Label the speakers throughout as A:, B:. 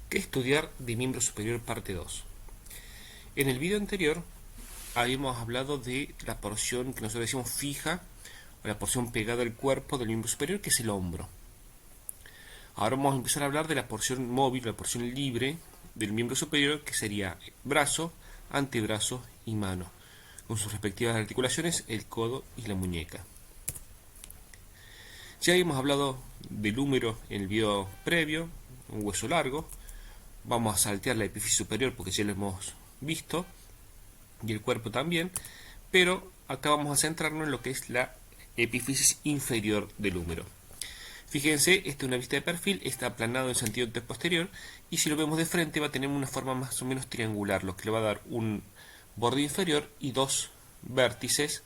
A: ¿Qué estudiar de miembro superior parte 2? En el video anterior habíamos hablado de la porción que nosotros decimos fija, o la porción pegada al cuerpo del miembro superior, que es el hombro. Ahora vamos a empezar a hablar de la porción móvil, la porción libre del miembro superior, que sería brazo, antebrazo y mano, con sus respectivas articulaciones, el codo y la muñeca. Ya habíamos hablado del húmero en el video previo, un hueso largo. Vamos a saltear la epífisis superior porque ya lo hemos visto, y el cuerpo también, pero acá vamos a centrarnos en lo que es la epífisis inferior del húmero. Fíjense, esta es una vista de perfil, está aplanado en sentido posterior, y si lo vemos de frente va a tener una forma más o menos triangular, lo que le va a dar un borde inferior y dos vértices,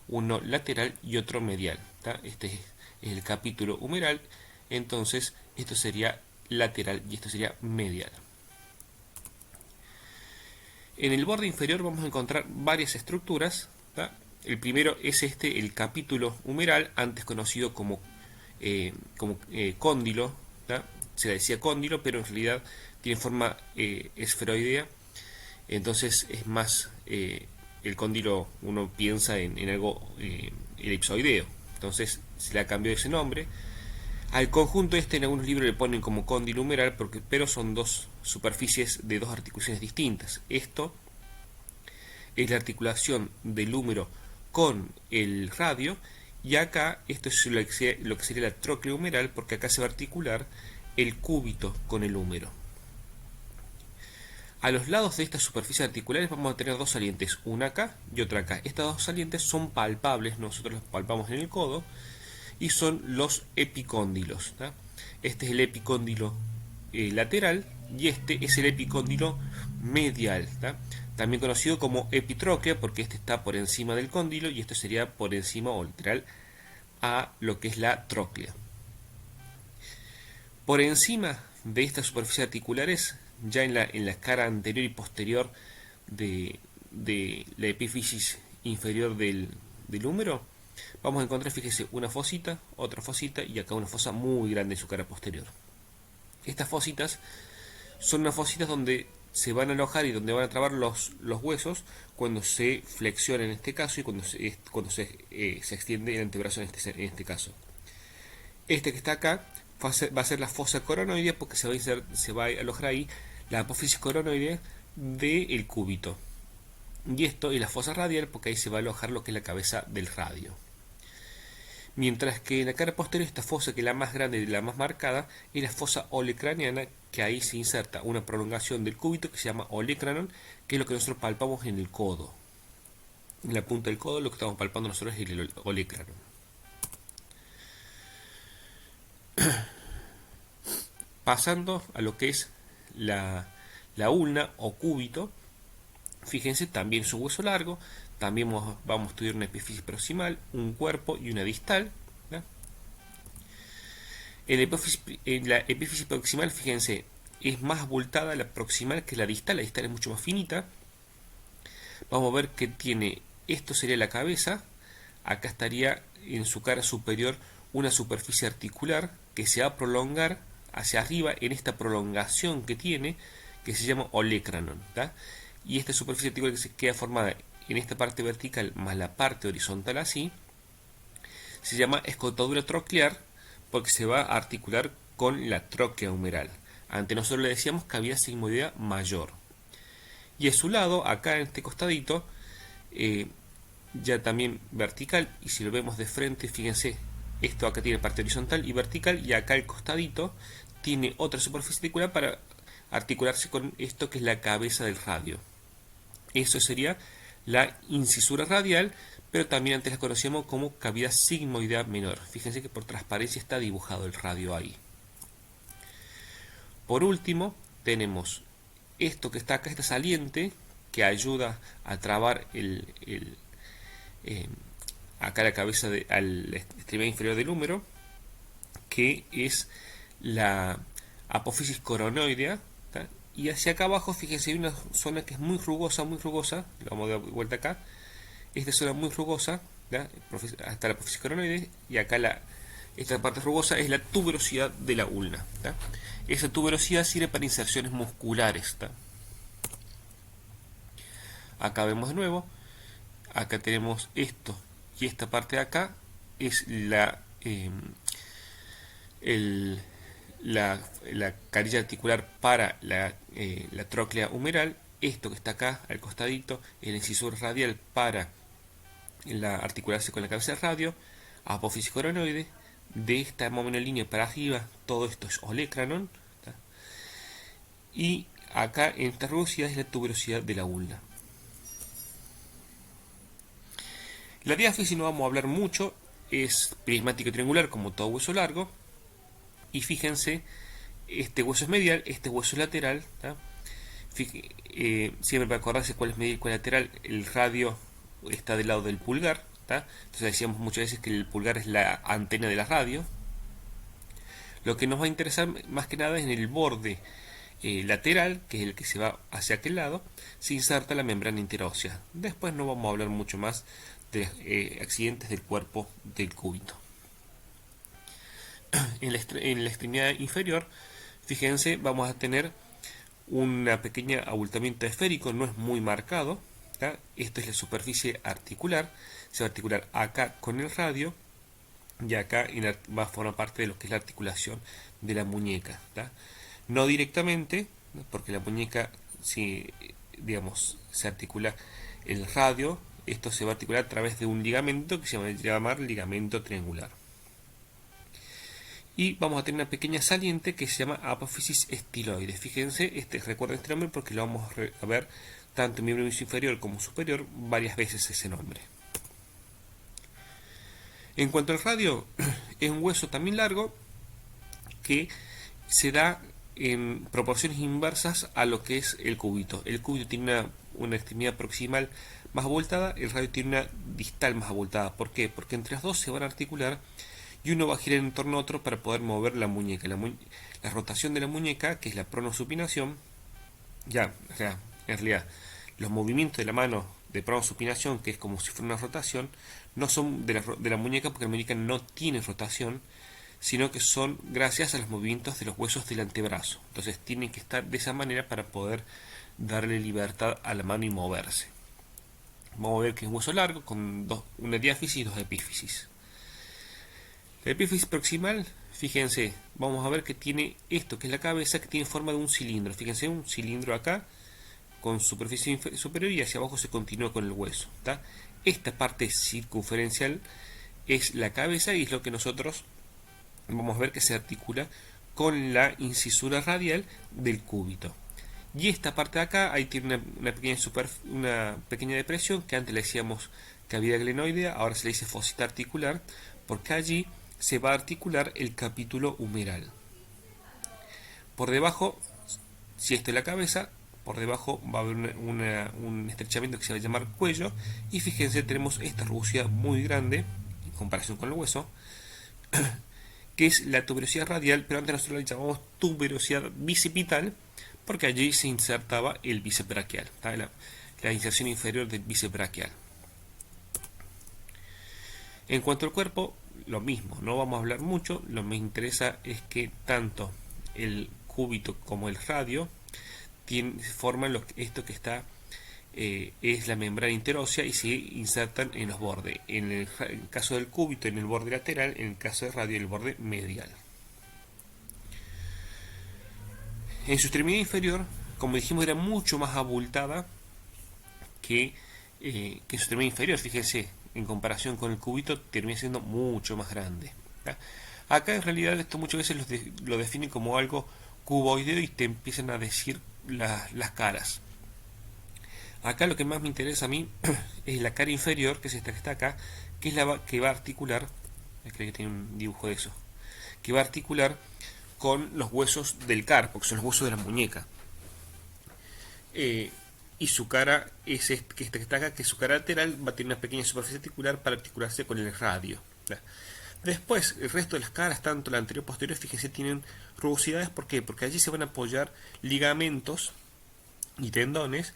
A: uno lateral y otro medial. Este es el capítulo humeral, entonces esto sería lateral y esto sería medial. En el borde inferior vamos a encontrar varias estructuras. El primero es el capítulo humeral, antes conocido como cóndilo. Se le decía cóndilo, pero en realidad tiene forma esferoidea. Entonces es más, el cóndilo uno piensa en algo elipsoideo. Entonces se le ha cambiado ese nombre. Al conjunto en algunos libros le ponen como cóndilo humeral, pero son dos superficies de dos articulaciones distintas. Esto es la articulación del húmero con el radio, y acá esto es lo que sería la tróclea humeral, porque acá se va a articular el cúbito con el húmero. A los lados de estas superficies articulares vamos a tener dos salientes, una acá y otra acá. Estas dos salientes son palpables, nosotros las palpamos en el codo, y son los epicóndilos. Este es el epicóndilo lateral y este es el epicóndilo medial, también conocido como epitróclea, porque este está por encima del cóndilo y esto sería por encima o lateral a lo que es la tróclea. Por encima de estas superficies articulares, ya en la cara anterior y posterior de la epífisis inferior del húmero, vamos a encontrar, fíjese, una fosita, otra fosita y acá una fosa muy grande en su cara posterior. Estas fositas son unas fositas donde se van a alojar y donde van a trabar los huesos cuando se flexiona en este caso y cuando se extiende el antebrazo en este caso. Este que está acá va a ser la fosa coronoidea, porque se va a alojar ahí la apófisis coronoidea del cúbito. Y esto es la fosa radial, porque ahí se va a alojar lo que es la cabeza del radio. Mientras que en la cara posterior, esta fosa, que es la más grande y la más marcada, es la fosa olecraniana, que ahí se inserta una prolongación del cúbito que se llama olecranon, que es lo que nosotros palpamos en el codo. En la punta del codo lo que estamos palpando nosotros es el olecranon. Pasando a lo que es la ulna o cúbito, fíjense, también es un hueso largo. También vamos a estudiar una epífisis proximal, un cuerpo y una distal. En la epífisis proximal, fíjense, es más abultada la proximal que la distal. La distal es mucho más finita. Vamos a ver que tiene, esto sería la cabeza. Acá estaría en su cara superior una superficie articular que se va a prolongar hacia arriba en esta prolongación que tiene, que se llama olecranon. Y esta superficie articular que se queda formada en esta parte vertical más la parte horizontal así, se llama escotadura troclear, porque se va a articular con la tróquea humeral. Ante nosotros le decíamos cavidad sigmoidea mayor. Y a su lado, acá en este costadito, ya también vertical, y si lo vemos de frente, fíjense, esto acá tiene parte horizontal y vertical, y acá el costadito tiene otra superficie articular para articularse con esto que es la cabeza del radio. Eso sería la incisura radial, pero también antes la conocíamos como cavidad sigmoidea menor. Fíjense que por transparencia está dibujado el radio ahí. Por último, tenemos esto que está acá, esta saliente, que ayuda a trabar acá la cabeza al extremidad inferior del húmero, que es la apófisis coronoidea. Y hacia acá abajo, fíjense, hay una zona que es muy rugosa, lo vamos a dar vuelta acá. Esta zona muy rugosa, hasta la apófisis coronoidea, y acá Esta parte rugosa es la tuberosidad de la ulna. ¿Tá? Esa tuberosidad sirve para inserciones musculares. ¿Tá? Acá vemos de nuevo, acá tenemos esto y esta parte de acá es la carilla articular para la tróclea humeral. Esto que está acá al costadito, el incisor radial para articularse con la cabeza del radio, apófisis coronoide. De esta línea para arriba, todo esto es olecranon. ¿Tá? Y acá en esta rugosidad es la tuberosidad de la ulna. La diáfisis no vamos a hablar mucho, es prismático triangular como todo hueso largo. Y fíjense, este hueso es medial, este hueso es lateral. ¿Tá? Siempre para acordarse cuál es medial y cuál es lateral, el radio está del lado del pulgar. ¿Tá? Entonces decíamos muchas veces que el pulgar es la antena de la radio. Lo que nos va a interesar más que nada es en el borde lateral, que es el que se va hacia aquel lado, se inserta la membrana interósea. Después no vamos a hablar mucho más de accidentes del cuerpo del cúbito. En la extremidad inferior, fíjense, vamos a tener un pequeño abultamiento esférico, no es muy marcado. ¿Tá? Esto es la superficie articular, se va a articular acá con el radio y acá va a formar parte de lo que es la articulación de la muñeca. ¿Tá? No directamente, porque la muñeca, si digamos se articula el radio, esto se va a articular a través de un ligamento que se va a llamar ligamento triangular. Y vamos a tener una pequeña saliente que se llama apófisis estiloide. Fíjense, recuerden este nombre porque lo vamos a ver tanto en miembro inferior como superior varias veces ese nombre. En cuanto al radio, es un hueso también largo que se da en proporciones inversas a lo que es el cúbito. El cúbito tiene una extremidad proximal más abultada, el radio tiene una distal más abultada. ¿Por qué? Porque entre las dos se van a articular y uno va a girar en torno a otro para poder mover la muñeca. La rotación de la muñeca, que es la pronosupinación, en realidad, los movimientos de la mano de pronosupinación, que es como si fuera una rotación, no son de la muñeca porque la muñeca no tiene rotación, sino que son gracias a los movimientos de los huesos del antebrazo. Entonces tienen que estar de esa manera para poder darle libertad a la mano y moverse. Vamos a ver que es un hueso largo con una diáfisis y dos epífisis. La epífisis proximal, fíjense, vamos a ver que tiene esto, que es la cabeza, que tiene forma de un cilindro. Fíjense, un cilindro acá, con superficie superior, y hacia abajo se continúa con el hueso. ¿Tá? Esta parte circunferencial es la cabeza y es lo que nosotros vamos a ver que se articula con la incisura radial del cúbito. Y esta parte de acá, ahí tiene una pequeña depresión, que antes le decíamos cavidad glenoidea, ahora se le dice fosita articular, porque allí se va a articular el capítulo humeral. Por debajo, si esto es la cabeza, por debajo va a haber un estrechamiento que se va a llamar cuello, y fíjense, tenemos esta rugosidad muy grande en comparación con el hueso, que es la tuberosidad radial, pero antes nosotros la llamamos tuberosidad bicipital, porque allí se insertaba el bíceps braquial, la inserción inferior del bíceps braquial. En cuanto al cuerpo, lo mismo, no vamos a hablar mucho, lo que me interesa es que tanto el cúbito como el radio forman esto que está es la membrana interósea y se insertan en los bordes. En el caso del cúbito en el borde lateral, en el caso del radio en el borde medial. En su extremidad inferior, como dijimos, era mucho más abultada que su extremidad inferior. Fíjense, en comparación con el cúbito termina siendo mucho más grande. ¿Tá? Acá en realidad esto muchas veces lo definen como algo cuboideo y te empiezan a decir las caras. Acá lo que más me interesa a mí es la cara inferior, que es esta que está acá, que es la que va a articular, creo que tiene un dibujo de eso, que va a articular con los huesos del carpo, que son los huesos de la muñeca. Y su cara es esta que está acá, que su cara lateral va a tener una pequeña superficie articular para articularse con el radio. Después, el resto de las caras, tanto la anterior y posterior, fíjense, tienen rugosidades. ¿Por qué? Porque allí se van a apoyar ligamentos y tendones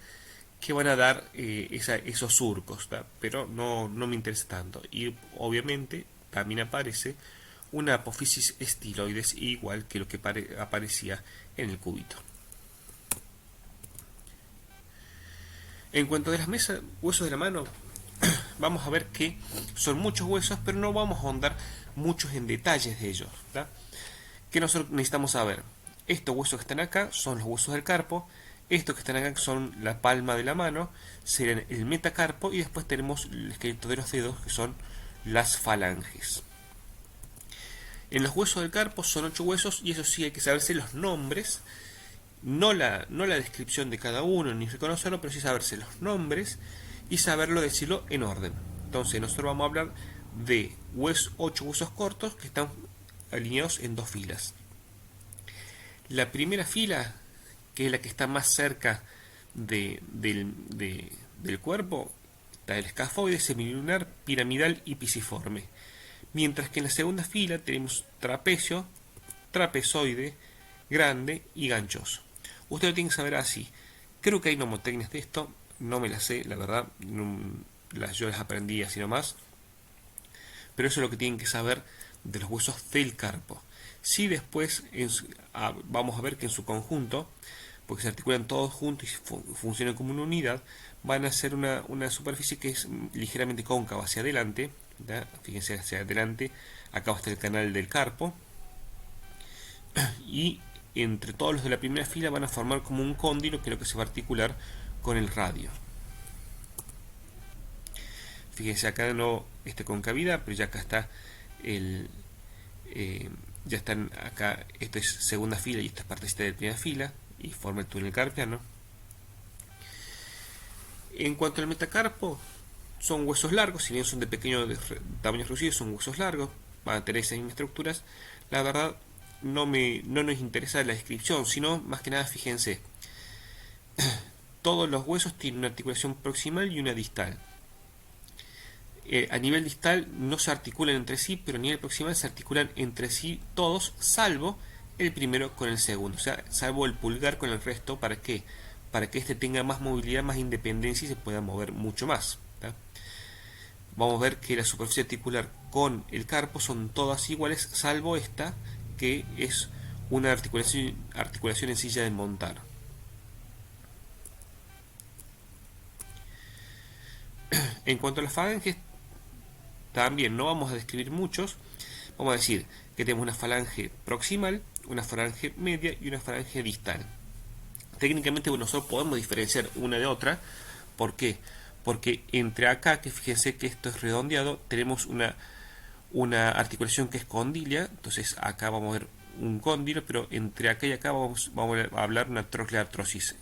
A: que van a dar esos surcos, ¿tá? Pero no me interesa tanto. Y obviamente también aparece una apófisis estiloides igual que lo que aparecía en el cúbito. En cuanto a las mesas, huesos de la mano, vamos a ver que son muchos huesos, pero no vamos a ahondar muchos en detalles de ellos, ¿verdad? ¿Qué nosotros necesitamos saber? Estos huesos que están acá son los huesos del carpo, estos que están acá son la palma de la mano, serían el metacarpo, y después tenemos el esqueleto de los dedos, que son las falanges. En los huesos del carpo son 8 huesos, y eso sí hay que saberse los nombres, no la descripción de cada uno, ni reconocerlo, pero sí saberse los nombres y saberlo decirlo en orden. Entonces nosotros vamos a hablar de 8 huesos cortos que están alineados en 2 filas. La primera fila, que es la que está más cerca del cuerpo, está el escafoide, semilunar, piramidal y pisiforme. Mientras que en la segunda fila tenemos trapecio, trapezoide, grande y ganchoso. Usted lo tiene que saber así. Creo que hay nomotecnias de esto, no me las sé, la verdad, yo las aprendí así nomás. Pero eso es lo que tienen que saber de los huesos del carpo. Si después vamos a ver que en su conjunto, porque se articulan todos juntos y funcionan como una unidad, van a ser una superficie que es ligeramente cóncava hacia adelante, ¿verdad? Fíjense hacia adelante, acá está el canal del carpo, y entre todos los de la primera fila van a formar como un cóndilo, que es lo que se va a articular con el radio. Fíjense acá no concavidad, pero ya acá está ya están acá, esta es segunda fila y esta es partecita de primera fila y forma el túnel carpiano. En cuanto al metacarpo, son huesos largos, si bien son de pequeño tamaño reducido, son huesos largos, van a tener esas mismas estructuras. La verdad no nos interesa la descripción, sino más que nada fíjense, todos los huesos tienen una articulación proximal y una distal. A nivel distal no se articulan entre sí, pero a nivel proximal se articulan entre sí todos, salvo el primero con el segundo, o sea, salvo el pulgar con el resto. ¿Para qué? Para que este tenga más movilidad, más independencia y se pueda mover mucho más, ¿tá? Vamos a ver que la superficie articular con el carpo son todas iguales, salvo esta, que es una articulación en silla de montar. En cuanto a las falanges, también no vamos a describir muchos. Vamos a decir que tenemos una falange proximal, una falange media y una falange distal. Técnicamente nosotros podemos diferenciar una de otra. ¿Por qué? Porque entre acá, que fíjense que esto es redondeado, tenemos una articulación que es condilia. Entonces acá vamos a ver un cóndilo, pero entre acá y acá vamos a hablar una trocleartrosis.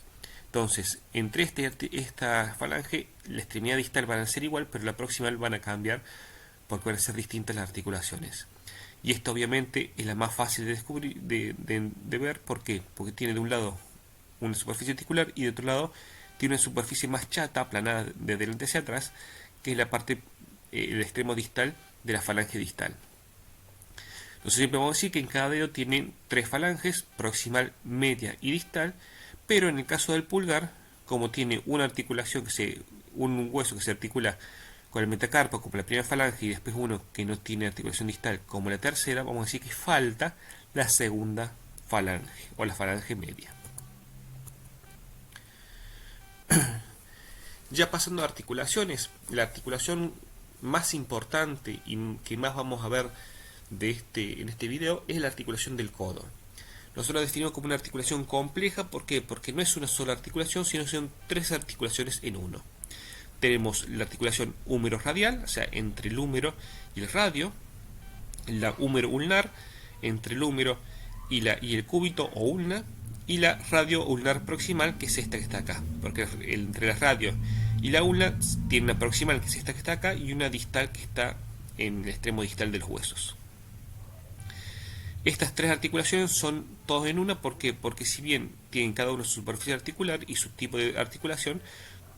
A: Entonces, entre esta falange, la extremidad distal van a ser igual, pero la proximal van a cambiar porque van a ser distintas las articulaciones. Y esto obviamente es la más fácil de descubrir, de ver. ¿Por qué? Porque tiene de un lado una superficie articular y de otro lado tiene una superficie más chata, aplanada de delante hacia atrás, que es la parte, el extremo distal de la falange distal. Entonces siempre vamos a decir que en cada dedo tienen 3 falanges, proximal, media y distal, pero en el caso del pulgar, como tiene una articulación, un hueso que se articula con el metacarpo como la primera falange y después uno que no tiene articulación distal como la tercera, vamos a decir que falta la segunda falange o la falange media. Ya pasando a articulaciones, la articulación más importante y que más vamos a ver en este video es la articulación del codo. Nosotros la definimos como una articulación compleja. ¿Por qué? Porque no es una sola articulación, sino son 3 articulaciones en uno. Tenemos la articulación húmero-radial, o sea, entre el húmero y el radio, la húmero-ulnar, entre el húmero y el cúbito o ulna, y la radio-ulnar proximal, que es esta que está acá, porque entre la radio y la ulna tiene una proximal, que es esta que está acá, y una distal que está en el extremo distal de los huesos. Estas 3 articulaciones son todas en una. ¿Por qué? Porque si bien tienen cada uno su superficie articular y su tipo de articulación,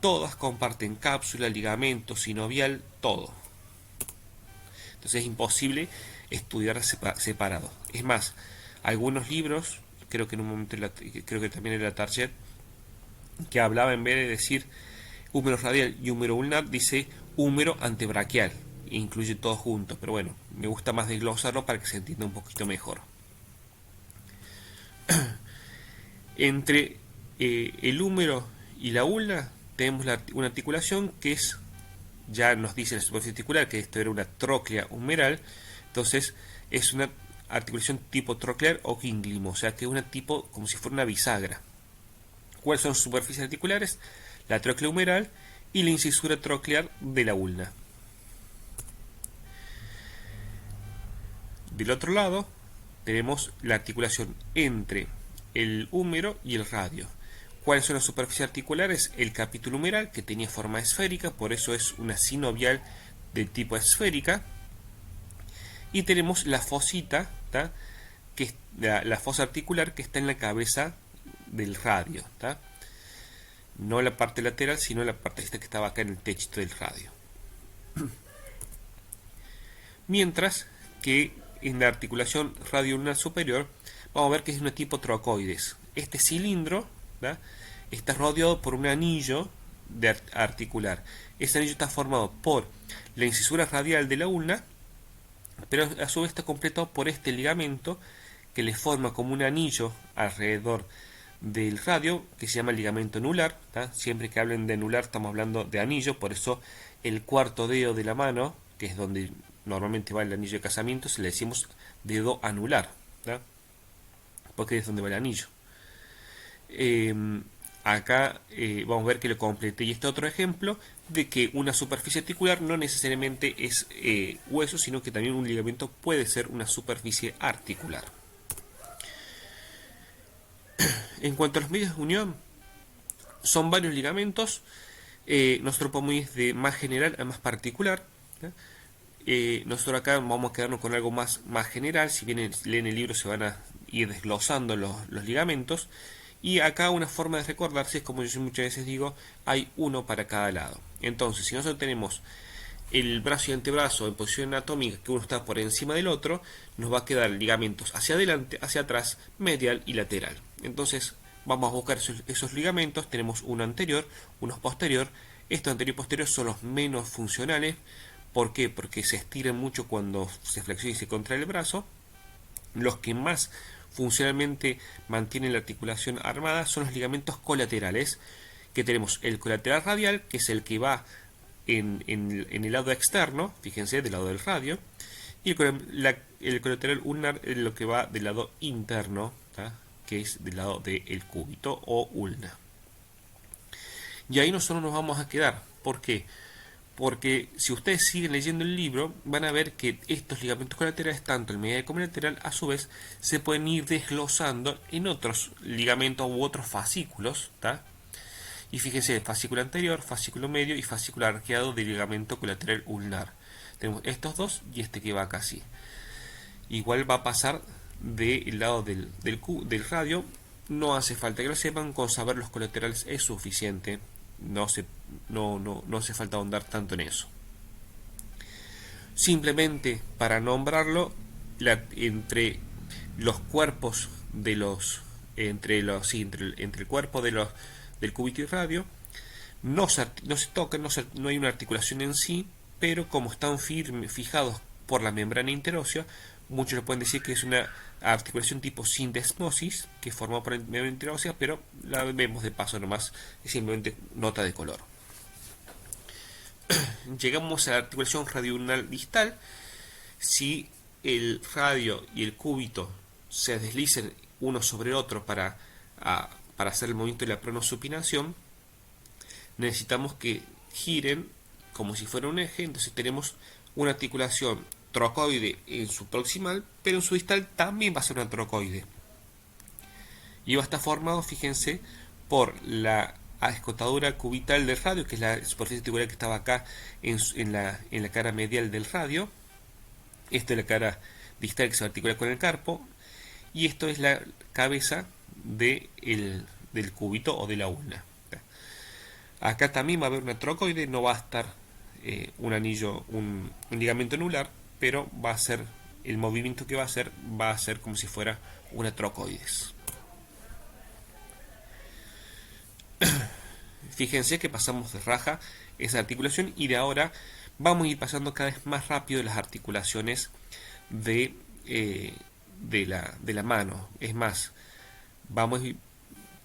A: todas comparten cápsula, ligamento, sinovial, todo. Entonces es imposible estudiar separado. Es más, algunos libros, creo que en un momento creo que también era Target, que hablaba, en vez de decir húmero radial y húmero ulnar, dice húmero antebraquial. incluye todo junto, pero bueno, me gusta más desglosarlo para que se entienda un poquito mejor. Entre el húmero y la ulna tenemos una articulación que es, ya nos dice la superficie articular que esto era una tróclea humeral, entonces es una articulación tipo troclear o quínglimo, o sea que es una tipo como si fuera una bisagra. ¿Cuáles son sus superficies articulares? La tróclea humeral y la incisura troclear de la ulna. Del otro lado tenemos la articulación entre el húmero y el radio. ¿Cuáles son las superficies articulares? El capítulo humeral, que tenía forma esférica, por eso es una sinovial de tipo esférica. Y tenemos la fosita, ¿tá? Que es la fosa articular que está en la cabeza del radio, ¿tá? No la parte lateral, sino la parte esta que estaba acá en el techito del radio. Mientras que en la articulación radioulnar superior vamos a ver que es un tipo trocoides. Este cilindro, ¿tá? Está rodeado por un anillo de articular. Ese anillo está formado por la incisura radial de la ulna, pero a su vez está completado por este ligamento que le forma como un anillo alrededor del radio, que se llama ligamento anular, ¿tá? Siempre que hablen de anular estamos hablando de anillo, por eso el cuarto dedo de la mano, que es donde normalmente va el anillo de casamiento, se le decimos dedo anular, ¿tá? Porque es donde va el anillo. Acá vamos a ver que lo completé. Y este otro ejemplo de que una superficie articular no necesariamente es hueso, sino que también un ligamento puede ser una superficie articular. En cuanto a los medios de unión, son varios ligamentos. Nosotros podemos ir de más general a más particular, ¿tá? Nosotros acá vamos a quedarnos con algo más general. Si bien leen el libro se van a ir desglosando los ligamentos. Y acá una forma de recordarse es, como yo muchas veces digo, hay uno para cada lado. Entonces, si nosotros tenemos el brazo y antebrazo en posición anatómica, que uno está por encima del otro, nos va a quedar ligamentos hacia adelante, hacia atrás, medial y lateral. Entonces vamos a buscar esos ligamentos. Tenemos uno anterior, uno posterior. Estos anterior y posterior son los menos funcionales. ¿Por qué? Porque se estiran mucho cuando se flexiona y se contrae el brazo. Los que más funcionalmente mantienen la articulación armada son los ligamentos colaterales, que tenemos el colateral radial, que es el que va en el lado externo, fíjense, del lado del radio, y el colateral ulnar es lo que va del lado interno, ¿tá? Que es del lado del cúbito o ulna. Y ahí nosotros nos vamos a quedar. ¿Por qué? Porque si ustedes siguen leyendo el libro, van a ver que estos ligamentos colaterales, tanto el medial como el lateral, a su vez se pueden ir desglosando en otros ligamentos u otros fascículos, ¿tá? Y fíjense, el fascículo anterior, fascículo medio y fascículo arqueado del ligamento colateral ulnar. Tenemos estos dos y este que va acá así. Igual va a pasar del lado del radio. No hace falta que lo sepan, con saber los colaterales es suficiente. No hace falta ahondar tanto en eso. Simplemente para nombrarlo, entre los cuerpos de los entre el cuerpo del cúbito y radio no se tocan, no hay una articulación en sí, pero como están fijados por la membrana interósea, muchos le pueden decir que es una articulación tipo sindesmosis que forma por la membrana interósea, pero la vemos de paso nomás, es simplemente nota de color. Llegamos a la articulación radioulnar distal. Si el radio y el cúbito se deslizan uno sobre otro para hacer el movimiento de la pronosupinación, necesitamos que giren como si fuera un eje. Entonces tenemos una articulación trocoide en su proximal, pero en su distal también va a ser una trocoide. Y va a estar formado, fíjense, por la escotadura cubital del radio, que es la superficie articular que estaba acá en la cara medial del radio. Esta es la cara distal que se articula con el carpo. Y esto es la cabeza del cúbito o de la ulna. Acá también va a haber una trocoide, no va a estar un anillo, un ligamento anular, pero va a ser, el movimiento que va a ser como si fuera una trocoides. Fíjense que pasamos de raja esa articulación y de ahora vamos a ir pasando cada vez más rápido las articulaciones de, eh, de la mano. Es más, vamos a ir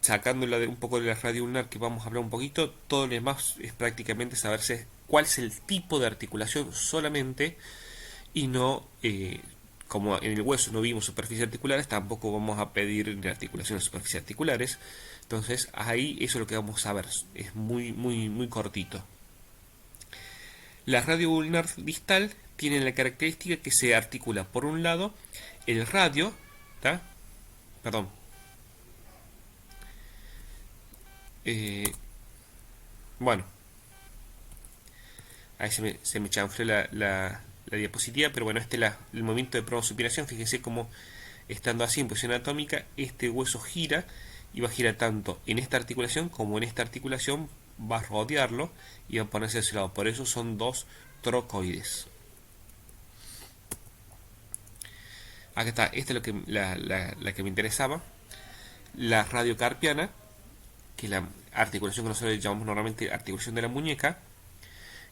A: sacándola un poco de la radio ulnar, que vamos a hablar un poquito. Todo lo demás es prácticamente saberse cuál es el tipo de articulación solamente, y no, como en el hueso no vimos superficies articulares, tampoco vamos a pedir de articulaciones superficies articulares. Entonces ahí eso es lo que vamos a ver, es muy cortito. La radio ulnar distal tiene la característica que se articula por un lado el radio, ¿tá? Perdón, eh, bueno, ahí se me chanfló la diapositiva, pero bueno, este es el movimiento de pronosupinación. Fíjense cómo estando así en posición anatómica, este hueso gira y va a girar tanto en esta articulación como en esta articulación, va a rodearlo y va a ponerse hacia ese lado. Por eso son dos trocoides. Acá está, esta es lo que, la que me interesaba. La radiocarpiana, que es la articulación que nosotros llamamos normalmente articulación de la muñeca,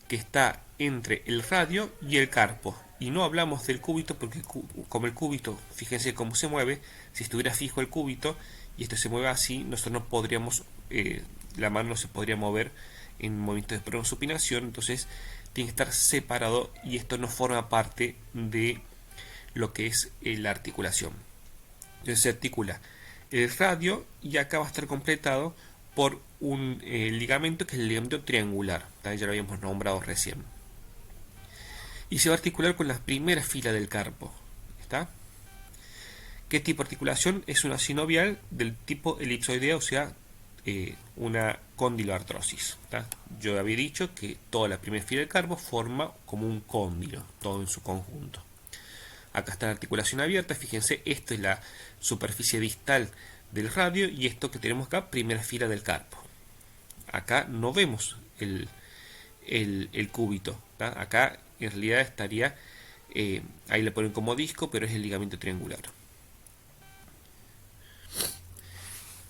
A: que está entre el radio y el carpo. Y no hablamos del cúbito porque como el cúbito, fíjense cómo se mueve, si estuviera fijo el cúbito y esto se mueve así, nosotros no podríamos, la mano no se podría mover en movimiento de pronosupinación, entonces tiene que estar separado y esto no forma parte de lo que es la articulación. Entonces se articula el radio y acá va a estar completado por un ligamento que es el ligamento triangular, ¿tá? Ya lo habíamos nombrado recién. Y se va a articular con la primera fila del carpo. ¿Está? ¿Qué tipo de articulación? Es una sinovial del tipo elipsoidea, o sea, una condiloartrosis. ¿Tá? Yo había dicho que toda la primera fila del carpo forma como un cóndilo, todo en su conjunto. Acá está la articulación abierta, fíjense, esto es la superficie distal del radio y esto que tenemos acá, primera fila del carpo. Acá no vemos el cúbito, ¿tá? Acá en realidad estaría, ahí le ponen como disco, pero es el ligamento triangular.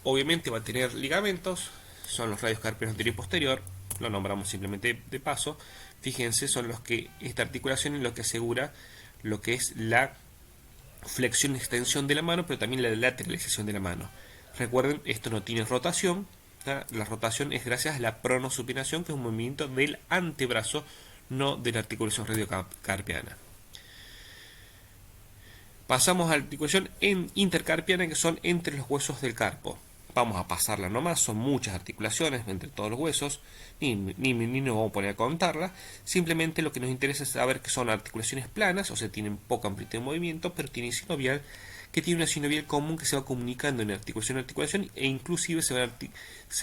A: Obviamente va a tener ligamentos, son los radios carpianos anterior y posterior, lo nombramos simplemente de paso. Fíjense, son los que, esta articulación es lo que asegura lo que es la flexión y extensión de la mano, pero también la lateralización de la mano. Recuerden, esto no tiene rotación. ¿tá? La rotación es gracias a la pronosupinación, que es un movimiento del antebrazo, no de la articulación radiocarpiana. Pasamos a la articulación intercarpiana, que son entre los huesos del carpo. Vamos a pasarla nomás, son muchas articulaciones entre todos los huesos, ni nos vamos a poner a contarla. Simplemente lo que nos interesa es saber que son articulaciones planas, o sea, tienen poca amplitud de movimiento, pero tienen sinovial, que tiene una sinovial común que se va comunicando en articulación a articulación, e inclusive se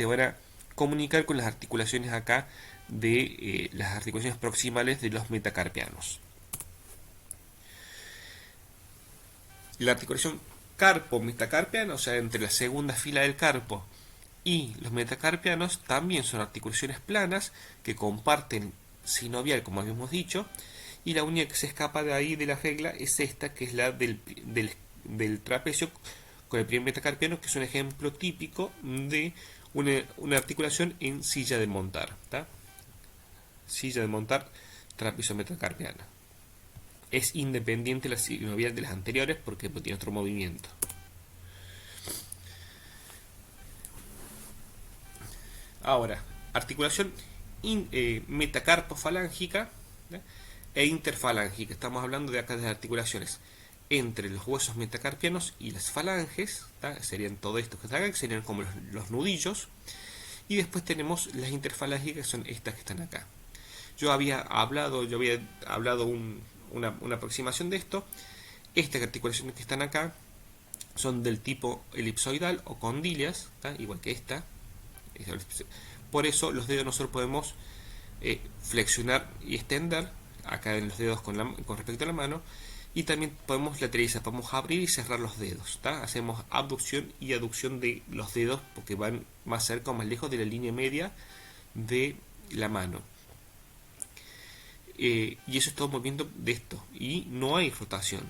A: van a comunicar con las articulaciones acá de las articulaciones proximales de los metacarpianos. La articulación carpo-metacarpiana, o sea, entre la segunda fila del carpo y los metacarpianos, también son articulaciones planas que comparten sinovial, como habíamos dicho, y la única que se escapa de ahí de la regla es esta, que es la del trapecio con el primer metacarpiano, que es un ejemplo típico de una articulación en silla de montar. ¿tá? Silla de montar, trapecio metacarpiana. Es independiente la sinovial de las anteriores porque tiene otro movimiento. Ahora, articulación metacarpofalángica e interfalángica. Estamos hablando de acá de las articulaciones entre los huesos metacarpianos y las falanges. ¿tá? Serían todo esto que están acá, que serían como los nudillos. Y después tenemos las interfalángicas, que son estas que están acá. Yo había hablado una aproximación de esto. Estas articulaciones que están acá son del tipo elipsoidal o condilias, ¿tá? igual que esta. Por eso los dedos nosotros podemos flexionar y extender acá en los dedos con respecto a la mano, y también podemos lateralizar, podemos abrir y cerrar los dedos. ¿tá? Hacemos abducción y aducción de los dedos porque van más cerca o más lejos de la línea media de la mano. Y eso es todo movimiento de esto, y no hay rotación.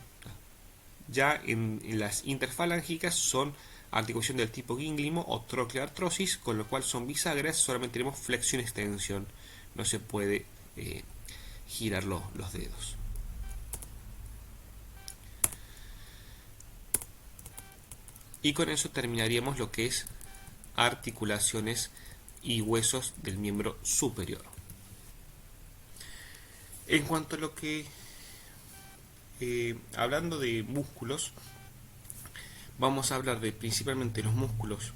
A: Ya en las interfalángicas son articulación del tipo gínglimo o trochleartrosis, con lo cual son bisagras, solamente tenemos flexión y extensión, no se puede girar los dedos. Y con eso terminaríamos lo que es articulaciones y huesos del miembro superior. En cuanto a lo que, hablando de músculos, vamos a hablar de principalmente los músculos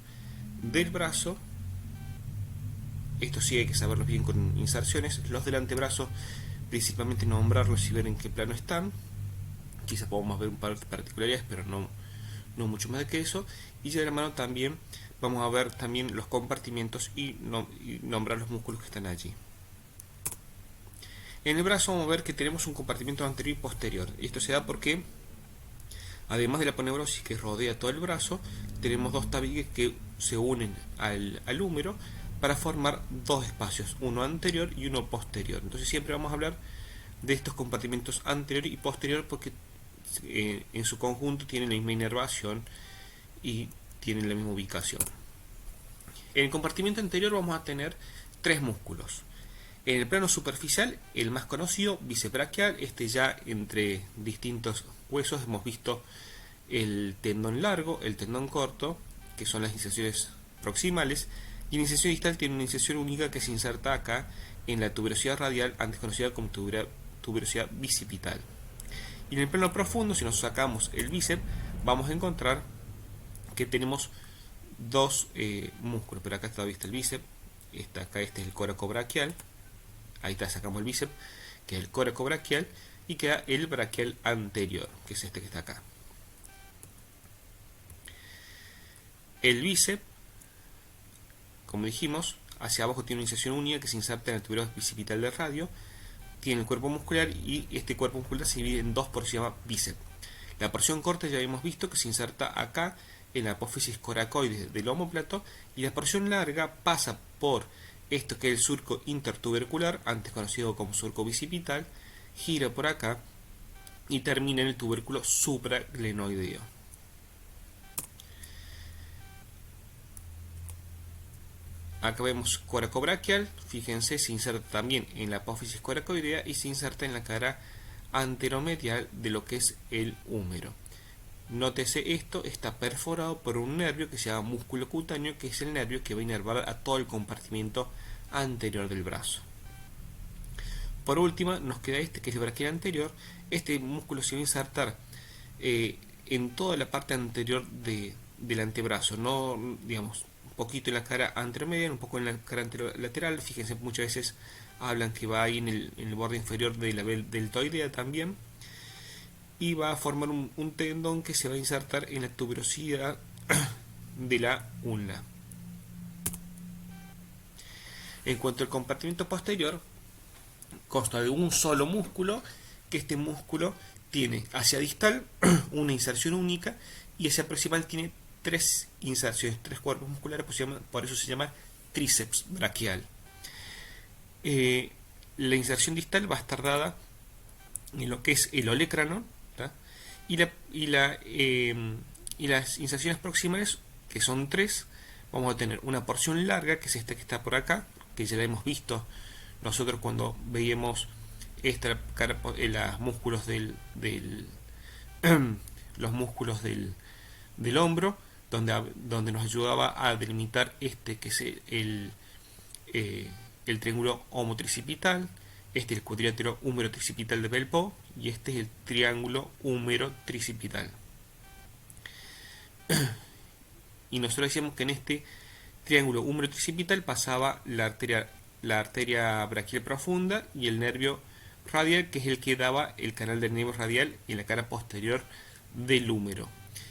A: del brazo. Esto sí hay que saberlos bien con inserciones. Los del antebrazo, principalmente nombrarlos y ver en qué plano están. Quizás podamos ver un par de particularidades, pero no mucho más de que eso. Y ya de la mano también vamos a ver también los compartimentos y nombrar los músculos que están allí. En el brazo vamos a ver que tenemos un compartimento anterior y posterior. Y esto se da porque, además de la aponeurosis que rodea todo el brazo, tenemos dos tabiques que se unen al húmero para formar dos espacios, uno anterior y uno posterior. Entonces siempre vamos a hablar de estos compartimentos anterior y posterior porque en su conjunto tienen la misma inervación y tienen la misma ubicación. En el compartimento anterior vamos a tener tres músculos. En el plano superficial, el más conocido, bíceps braquial. Ya entre distintos huesos hemos visto el tendón largo, el tendón corto, que son las inserciones proximales, y la inserción distal tiene una inserción única que se inserta acá en la tuberosidad radial, antes conocida como tuberosidad bicipital. Y en el plano profundo, si nos sacamos el bíceps, vamos a encontrar que tenemos dos músculos, pero acá todavía está el bíceps, acá este es el coracobraquial. Ahí está, sacamos el bíceps, que es el coracobraquial, y queda el braquial anterior, que es este que está acá. El bíceps, como dijimos, hacia abajo tiene una inserción única que se inserta en el tubero bicipital del radio, tiene el cuerpo muscular y este cuerpo muscular se divide en dos porciones, se llama bíceps. La porción corta ya hemos visto que se inserta acá en la apófisis coracoide del omóplato, y la porción larga pasa por esto que es el surco intertubercular, antes conocido como surco bicipital, gira por acá y termina en el tubérculo supraglenoideo. Acá vemos coracobraquial, fíjense, se inserta también en la apófisis coracoidea y se inserta en la cara anteromedial de lo que es el húmero. Nótese, esto está perforado por un nervio que se llama músculo cutáneo, que es el nervio que va a inervar a todo el compartimento anterior del brazo. Por último nos queda este que es el braquial anterior. Este músculo se va a insertar en toda la parte anterior del antebrazo, no, digamos, un poquito en la cara anteromedial, un poco en la cara anterolateral. Fíjense, muchas veces hablan que va ahí en el borde inferior de la deltoidea también, y va a formar un tendón que se va a insertar en la tuberosidad de la ulna. En cuanto al compartimento posterior, consta de un solo músculo, que este músculo tiene hacia distal una inserción única y hacia proximal tiene tres inserciones, tres cuerpos musculares, por eso se llama tríceps braquial. La inserción distal va a estar dada en lo que es el olecrano, y las inserciones proximales, que son tres. Vamos a tener una porción larga, que es esta que está por acá, que ya la hemos visto nosotros cuando veíamos los músculos los músculos del hombro, donde nos ayudaba a delimitar que es el triángulo homotricipital, el cuadrilátero húmero-tricipital de Bell-Poe, y este es el triángulo húmero-tricipital. Y nosotros decíamos que en este triángulo húmero-tricipital pasaba la arteria braquial profunda y el nervio radial, que es el que daba el canal del nervio radial en la cara posterior del húmero.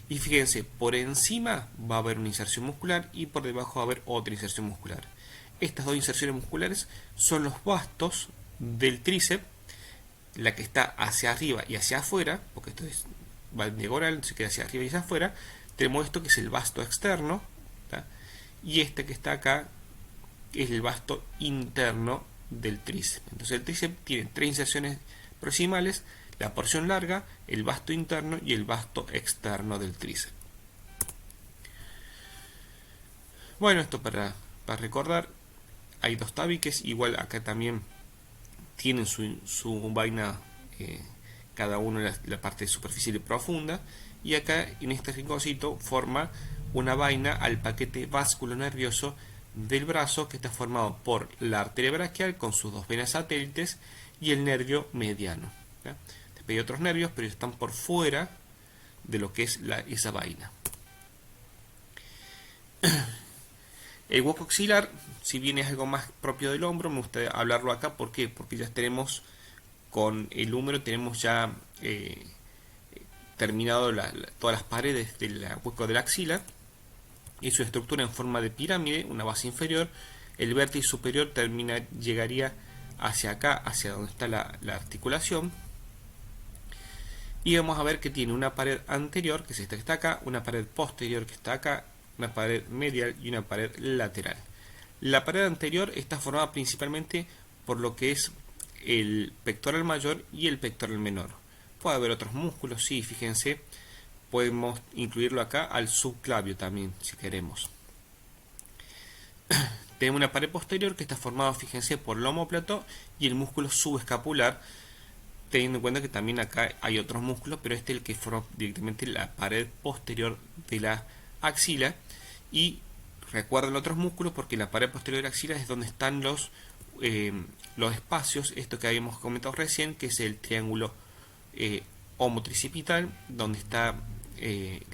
A: Y fíjense, por encima va a haber una inserción muscular y por debajo va a haber otra inserción muscular. Estas dos inserciones musculares son los bastos del tríceps, la que está hacia arriba y hacia afuera, porque esto va en diagonal, se queda hacia arriba y hacia afuera. Tenemos esto que es el vasto externo, ¿tá? Y este que está acá es el vasto interno del tríceps. Entonces el tríceps tiene tres inserciones proximales, la porción larga, el vasto interno y el vasto externo del tríceps. Bueno, esto para recordar. Hay dos tabiques, igual acá también tienen su vaina, cada uno la parte superficial y profunda, y acá en este rinconcito forma una vaina al paquete vasculonervioso del brazo, que está formado por la arteria braquial con sus dos venas satélites y el nervio mediano. ¿Ya? Después hay otros nervios, pero están por fuera de lo que es esa vaina. El hueco axilar, si bien es algo más propio del hombro, me gusta hablarlo acá. ¿Por qué? Porque ya tenemos con el húmero, tenemos ya terminado todas las paredes del hueco de la axila y su estructura en forma de pirámide, una base inferior. El vértice superior llegaría hacia acá, hacia donde está la articulación. Y vamos a ver que tiene una pared anterior, que es esta que está acá, una pared posterior que está acá, una pared medial y una pared lateral. La pared anterior está formada principalmente por lo que es el pectoral mayor y el pectoral menor. Puede haber otros músculos, sí, fíjense, podemos incluirlo acá al subclavio también, si queremos. Tenemos una pared posterior que está formada, fíjense, por el omóplato y el músculo subescapular, teniendo en cuenta que también acá hay otros músculos, pero este es el que forma directamente la pared posterior de la axila. Y recuerden otros músculos, porque la pared posterior de la axila es donde están los espacios, esto que habíamos comentado recién, que es el triángulo homotricipital, donde está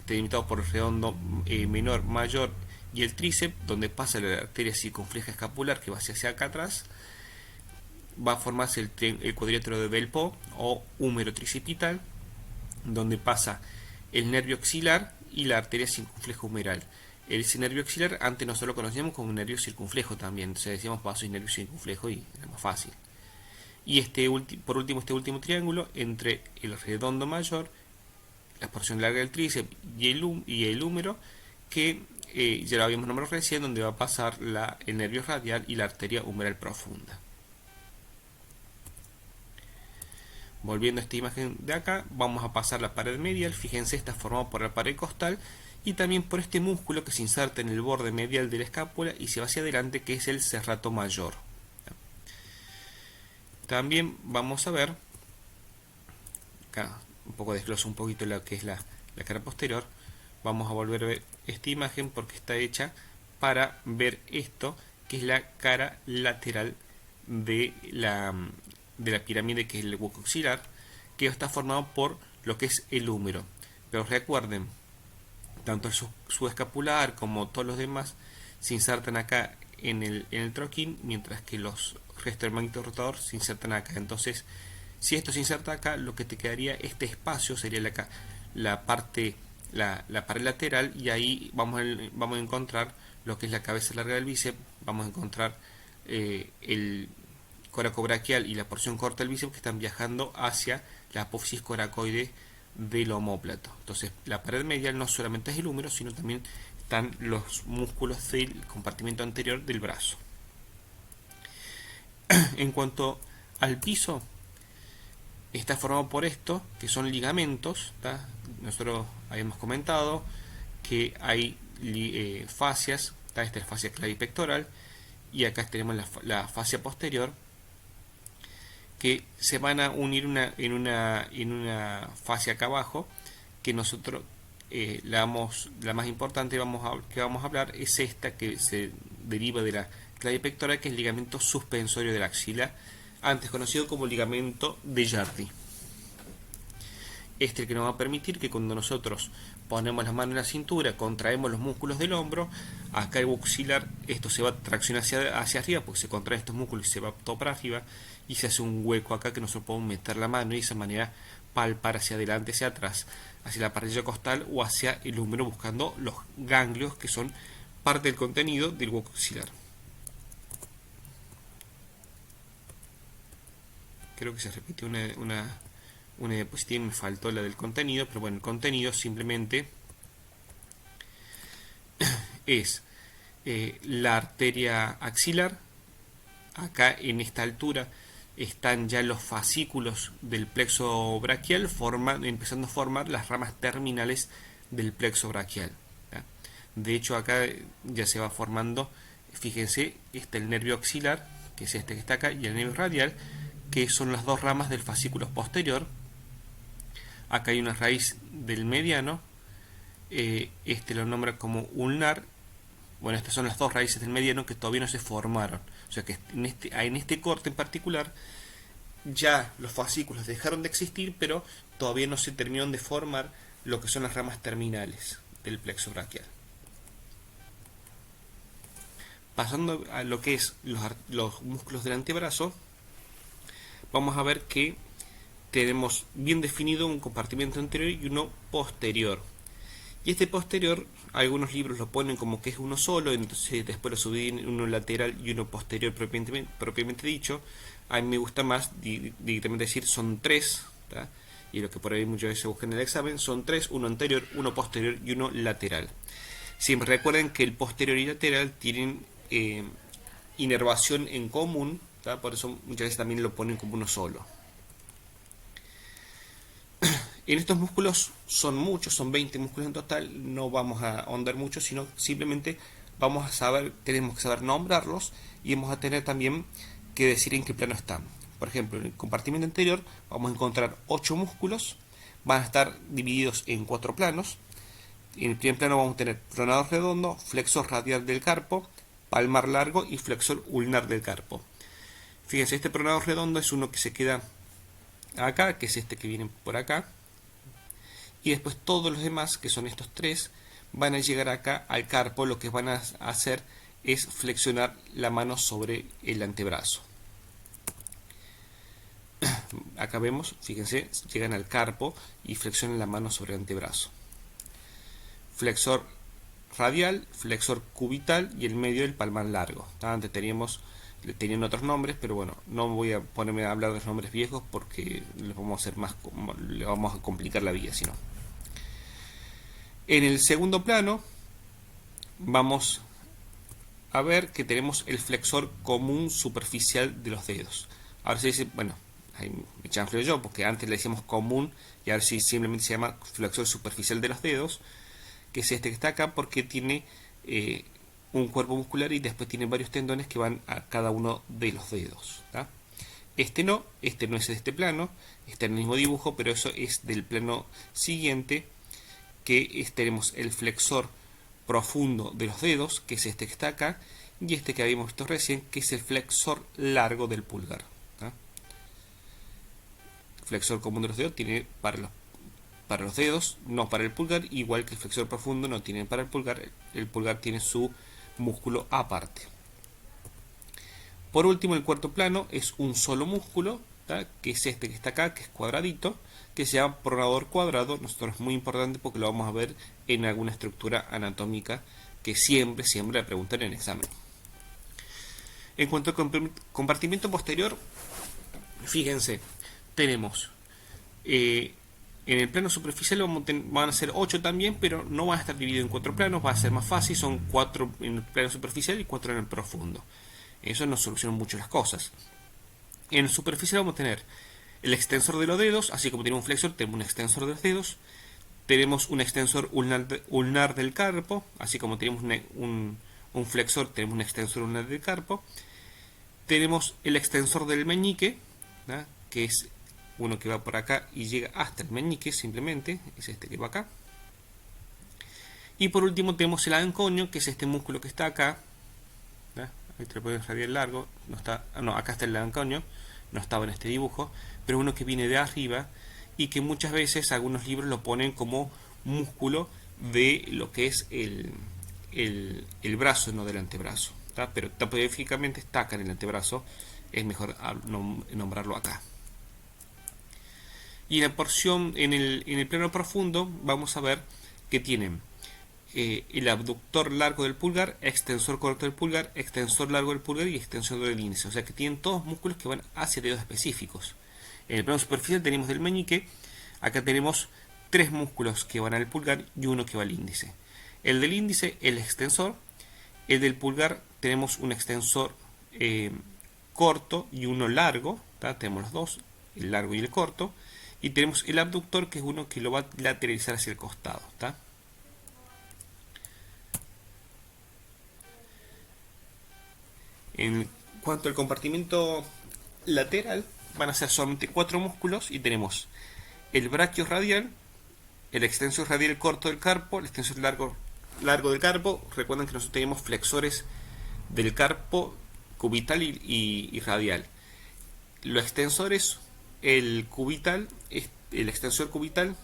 A: delimitado por el redondo menor, mayor y el tríceps, donde pasa la arteria circunfleja escapular que va hacia acá atrás. Va a formarse el cuadrilátero de Bell-Po o húmero tricipital, donde pasa el nervio axilar y la arteria circunfleja humeral. Ese nervio axilar antes nosotros lo conocíamos como un nervio circunflejo también, entonces decíamos vaso y nervio circunflejo y era más fácil. Y por último, este último triángulo entre el redondo mayor, la porción larga del tríceps y el húmero, que ya lo habíamos nombrado recién, donde va a pasar el nervio radial y la arteria humeral profunda. Volviendo a esta imagen de acá, vamos a pasar la pared medial. Fíjense, está formado por la pared costal y también por este músculo que se inserta en el borde medial de la escápula y se va hacia adelante, que es el serrato mayor. También vamos a ver, acá un poco desgloso un poquito lo que es la cara posterior. Vamos a volver a ver esta imagen porque está hecha para ver esto, que es la cara lateral de la pirámide, que es el hueco axilar, que está formado por lo que es el húmero. Pero recuerden, tanto el subescapular como todos los demás se insertan acá en el troquín, mientras que los restos del manguito rotador se insertan acá. Entonces, si esto se inserta acá, lo que te quedaría, este espacio sería la pared lateral, y ahí vamos a encontrar lo que es la cabeza larga del bíceps. Vamos a encontrar el coracobraquial y la porción corta del bíceps, que están viajando hacia la apófisis coracoide del omóplato. Entonces, la pared medial no solamente es el húmero, sino también están los músculos del compartimento anterior del brazo. En cuanto al piso, está formado por esto, que son ligamentos, ¿tá? Nosotros habíamos comentado que hay fascias, ¿tá? Esta es la fascia clavipectoral, y acá tenemos la fascia posterior, que se van a unir en una fascia acá abajo, que nosotros la más importante que vamos a hablar es esta, que se deriva de la clavipectoral, que es el ligamento suspensorio de la axila, antes conocido como ligamento de Jardy. Este es el que nos va a permitir que cuando nosotros ponemos las manos en la cintura, contraemos los músculos del hombro, acá el axilar, esto se va a traccionar hacia arriba, porque se contraen estos músculos y se va todo para arriba, y se hace un hueco acá que nosotros podemos meter la mano y de esa manera palpar hacia adelante, hacia atrás, hacia la parrilla costal o hacia el húmero, buscando los ganglios que son parte del contenido del hueco axilar. Creo que se repitió una diapositiva y me faltó la del contenido, pero bueno, el contenido simplemente es la arteria axilar. Acá en esta altura están ya los fascículos del plexo braquial empezando a formar las ramas terminales del plexo braquial, ¿tá? De hecho, acá ya se va formando, fíjense, está el nervio axilar, que es este que está acá, y el nervio radial, que son las dos ramas del fascículo posterior. Acá hay una raíz del mediano, este lo nombra como ulnar. Bueno, estas son las dos raíces del mediano que todavía no se formaron. O sea que en este corte en particular ya los fascículos dejaron de existir, pero todavía no se terminaron de formar lo que son las ramas terminales del plexo braquial. Pasando a lo que es los músculos del antebrazo, vamos a ver que tenemos bien definido un compartimento anterior y uno posterior. Y este posterior, algunos libros lo ponen como que es uno solo, entonces después lo subdividen en uno lateral y uno posterior propiamente dicho. A mí me gusta más directamente decir son tres, ¿tá? Y lo que por ahí muchas veces se busca en el examen son tres, uno anterior, uno posterior y uno lateral. Siempre recuerden que el posterior y lateral tienen inervación en común, ¿tá? Por eso muchas veces también lo ponen como uno solo. En estos músculos son muchos, son 20 músculos en total, no vamos a ahondar mucho, sino simplemente tenemos que saber nombrarlos y vamos a tener también que decir en qué plano están. Por ejemplo, en el compartimento anterior vamos a encontrar 8 músculos, van a estar divididos en 4 planos. En el primer plano vamos a tener pronador redondo, flexor radial del carpo, palmar largo y flexor ulnar del carpo. Fíjense, este pronador redondo es uno que se queda acá, que es este que viene por acá. Y después todos los demás, que son estos tres, van a llegar acá al carpo. Lo que van a hacer es flexionar la mano sobre el antebrazo. Acá vemos, fíjense, llegan al carpo y flexionan la mano sobre el antebrazo. Flexor radial, flexor cubital y el medio del palmar largo. Antes tenían otros nombres, pero bueno, no voy a ponerme a hablar de los nombres viejos porque le vamos a complicar la vida, si no. En el segundo plano vamos a ver que tenemos el flexor común superficial de los dedos. Ahora se dice, bueno, ahí me chanfleo yo porque antes le decíamos común y ahora sí simplemente se llama flexor superficial de los dedos, que es este que está acá porque tiene un cuerpo muscular y después tiene varios tendones que van a cada uno de los dedos, ¿tá? Este no es de este plano, está en el mismo dibujo, pero eso es del plano siguiente, que tenemos el flexor profundo de los dedos, que es este que está acá, y este que habíamos visto recién, que es el flexor largo del pulgar, ¿tá? Flexor común de los dedos tiene para los dedos, no para el pulgar, igual que el flexor profundo no tiene para el pulgar tiene su músculo aparte. Por último, el cuarto plano es un solo músculo, ¿tá? Que es este que está acá, que es cuadradito, que se llama pronador cuadrado. Nosotros es muy importante porque lo vamos a ver en alguna estructura anatómica que siempre le preguntan en el examen. En cuanto al compartimento posterior, fíjense, tenemos en el plano superficial van a ser 8 también, pero no van a estar divididos en 4 planos, va a ser más fácil, son 4 en el plano superficial y 4 en el profundo. Eso nos soluciona mucho las cosas. En el superficial vamos a tener el extensor de los dedos, así como tenemos un flexor, tenemos un extensor de los dedos. Tenemos un extensor ulnar del carpo, así como tenemos un flexor, tenemos un extensor ulnar del carpo. Tenemos el extensor del meñique, ¿tá? Que es uno que va por acá y llega hasta el meñique simplemente, es este que va acá. Y por último tenemos el anconio, que es este músculo que está acá, ¿tá? Ahí te lo pueden radiar largo, acá está el anconio, no estaba en este dibujo, pero uno que viene de arriba y que muchas veces algunos libros lo ponen como músculo de lo que es el brazo, no del antebrazo, ¿tá? Pero topográficamente está acá en el antebrazo, es mejor nombrarlo acá. Y en la porción, en el plano profundo, vamos a ver que tienen el abductor largo del pulgar, extensor corto del pulgar, extensor largo del pulgar y extensor del índice. O sea que tienen todos músculos que van hacia dedos específicos. En el plano superficial tenemos del meñique. Acá tenemos 3 músculos que van al pulgar y uno que va al índice. El del índice, el extensor. El del pulgar tenemos un extensor corto y uno largo, ¿tá? Tenemos los dos, el largo y el corto. Y tenemos el abductor, que es uno que lo va a lateralizar hacia el costado, ¿tá? En cuanto al compartimento lateral, van a ser solamente 4 músculos y tenemos el brachiorradial, el extensor radial corto del carpo, el extensor largo del carpo. Recuerden que nosotros tenemos flexores del carpo cubital y radial. Los extensores, el cubital, el extensor cubital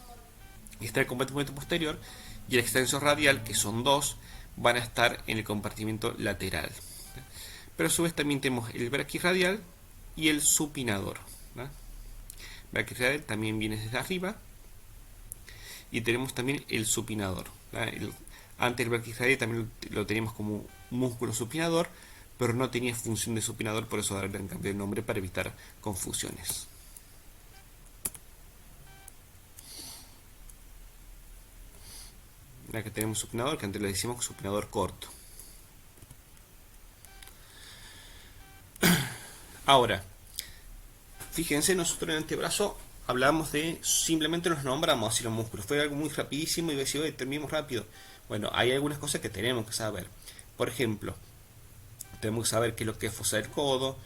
A: está en el compartimento posterior y el extensor radial, que son dos, van a estar en el compartimento lateral. Pero a su vez también tenemos el braquirradial y el supinador. Braquirradial también viene desde arriba y tenemos también el supinador. Antes el braquirradial también lo teníamos como músculo supinador, pero no tenía función de supinador, por eso ahora le han cambiado el nombre para evitar confusiones. Acá tenemos supinador, que antes le decíamos supinador corto. Ahora, fíjense, nosotros en el antebrazo hablamos de, simplemente nos nombramos así los músculos. Fue algo muy rapidísimo y decía, oye, terminamos rápido. Bueno, hay algunas cosas que tenemos que saber. Por ejemplo, tenemos que saber qué es lo que es fosa del codo,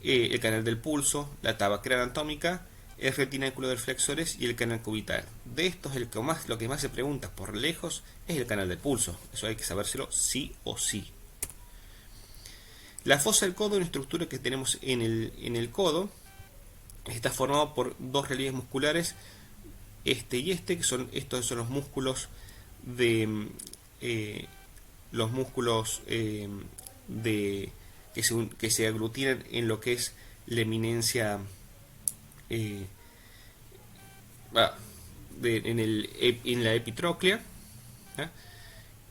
A: el canal del pulso, la tabaquera anatómica, el retináculo de flexores y el canal cubital. De estos, lo que más se pregunta por lejos es el canal del pulso. Eso hay que sabérselo sí o sí. La fosa del codo es una estructura que tenemos en el codo. Está formado por dos relieves musculares, este y este, estos son los músculos que se aglutinan en lo que es la eminencia en la epitróclea, ¿eh?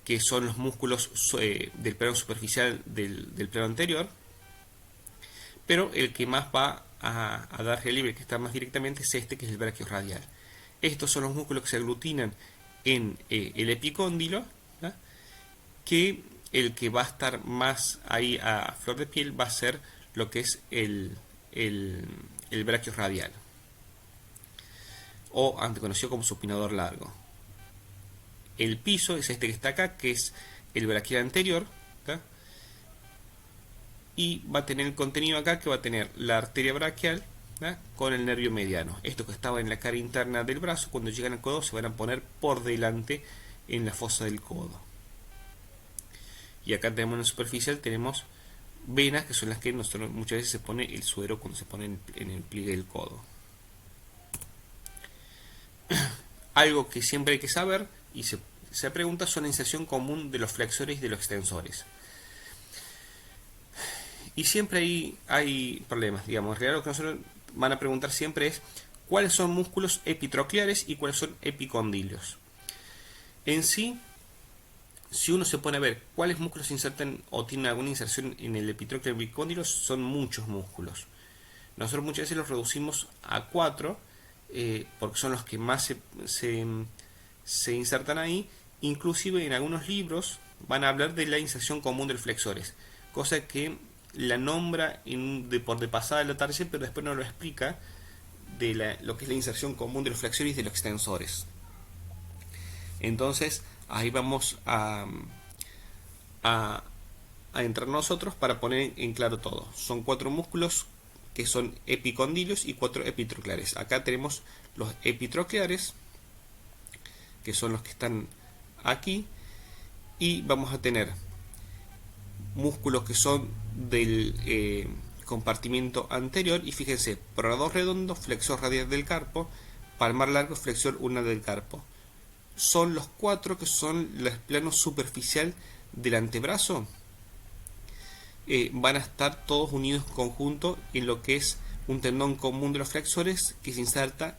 A: Que son los músculos del plano superficial del plano anterior, pero el que más va a dar relieve, que está más directamente, es este, que es el brachiorradial. Estos son los músculos que se aglutinan en el epicóndilo, ¿eh? Que el que va a estar más ahí a flor de piel va a ser lo que es el brachiorradial, o antes conocido como supinador largo. El piso es este que está acá, que es el braquial anterior, ¿tá? Y va a tener el contenido acá, que va a tener la arteria braquial, ¿tá? Con el nervio mediano. Esto que estaba en la cara interna del brazo, cuando llegan al codo se van a poner por delante en la fosa del codo. Y acá tenemos en la superficial, tenemos venas, que son las que muchas veces se pone el suero cuando se pone en el pliegue del codo. Algo que siempre hay que saber y se pregunta son la inserción común de los flexores y de los extensores. Y siempre hay problemas, digamos. En realidad lo que nosotros van a preguntar siempre es cuáles son músculos epitrocleares y cuáles son epicondilios. En sí, si uno se pone a ver cuáles músculos se insertan o tienen alguna inserción en el epitrócleo y epicóndilo, son muchos músculos. Nosotros muchas veces los reducimos a 4, porque son los que más se insertan ahí. Inclusive en algunos libros van a hablar de la inserción común de los flexores, cosa que la nombra por de pasada de la tarde, pero después no lo explica de lo que es la inserción común de los flexores y de los extensores. Entonces ahí vamos a entrar nosotros para poner en claro todo. Son 4 músculos que son epicondilios y 4 epitrocleares. Acá tenemos los epitrocleares, que son los que están aquí, y vamos a tener músculos que son del compartimento anterior, y fíjense, pronador redondo, flexor radial del carpo, palmar largo, flexor ulnar del carpo. Son los 4 que son el plano superficial del antebrazo. Van a estar todos unidos en conjunto en lo que es un tendón común de los flexores que se inserta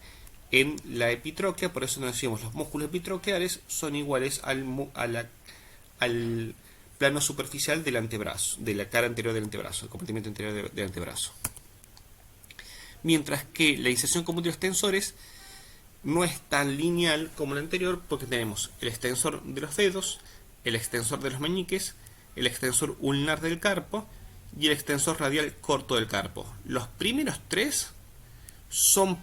A: en la epitróclea. Por eso nos decimos, los músculos epitrocleares son iguales al plano superficial del antebrazo, de la cara anterior del antebrazo, el compartimento anterior del antebrazo. Mientras que la inserción común de los extensores no es tan lineal como la anterior, porque tenemos el extensor de los dedos, el extensor de los meñiques, el extensor ulnar del carpo y el extensor radial corto del carpo. Los primeros 3 son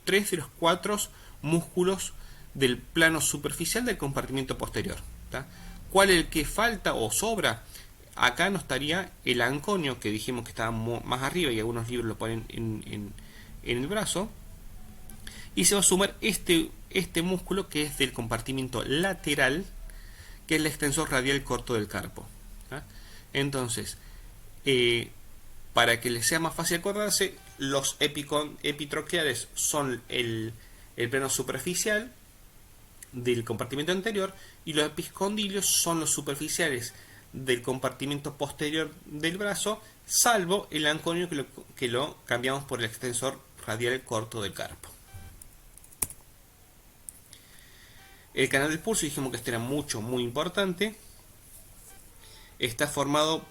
A: 3 de los 4 músculos del plano superficial del compartimento posterior, ¿tá? ¿Cuál es el que falta o sobra? acá no estaría el anconio, que dijimos que estaba más arriba y algunos libros lo ponen en el brazo. Y se va a sumar este músculo que es del compartimiento lateral, que es el extensor radial corto del carpo. ¿Ah? Entonces, para que les sea más fácil acordarse, los epitroqueales son el plano superficial del compartimento anterior y los episcondilios son los superficiales del compartimento posterior del brazo, salvo el anconio que lo cambiamos por el extensor radial corto del carpo. El canal del pulso, dijimos que este era muy importante. Está formado,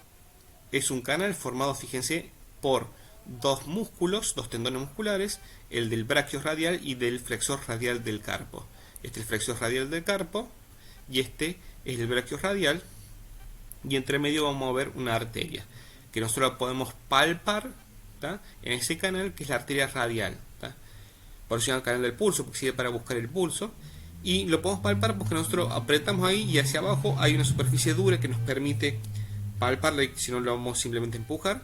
A: es un canal formado, fíjense, por dos músculos, dos tendones musculares, el del braquio radial y del flexor radial del carpo. Este es el flexor radial del carpo y este es el braquio radial, y entre medio vamos a ver una arteria que nosotros podemos palpar, ¿tá?, en ese canal, que es la arteria radial, ¿tá? Por eso se llama el canal del pulso, porque sirve para buscar el pulso. Y lo podemos palpar porque nosotros apretamos ahí y hacia abajo hay una superficie dura que nos permite palparla, y si no lo vamos simplemente a empujar,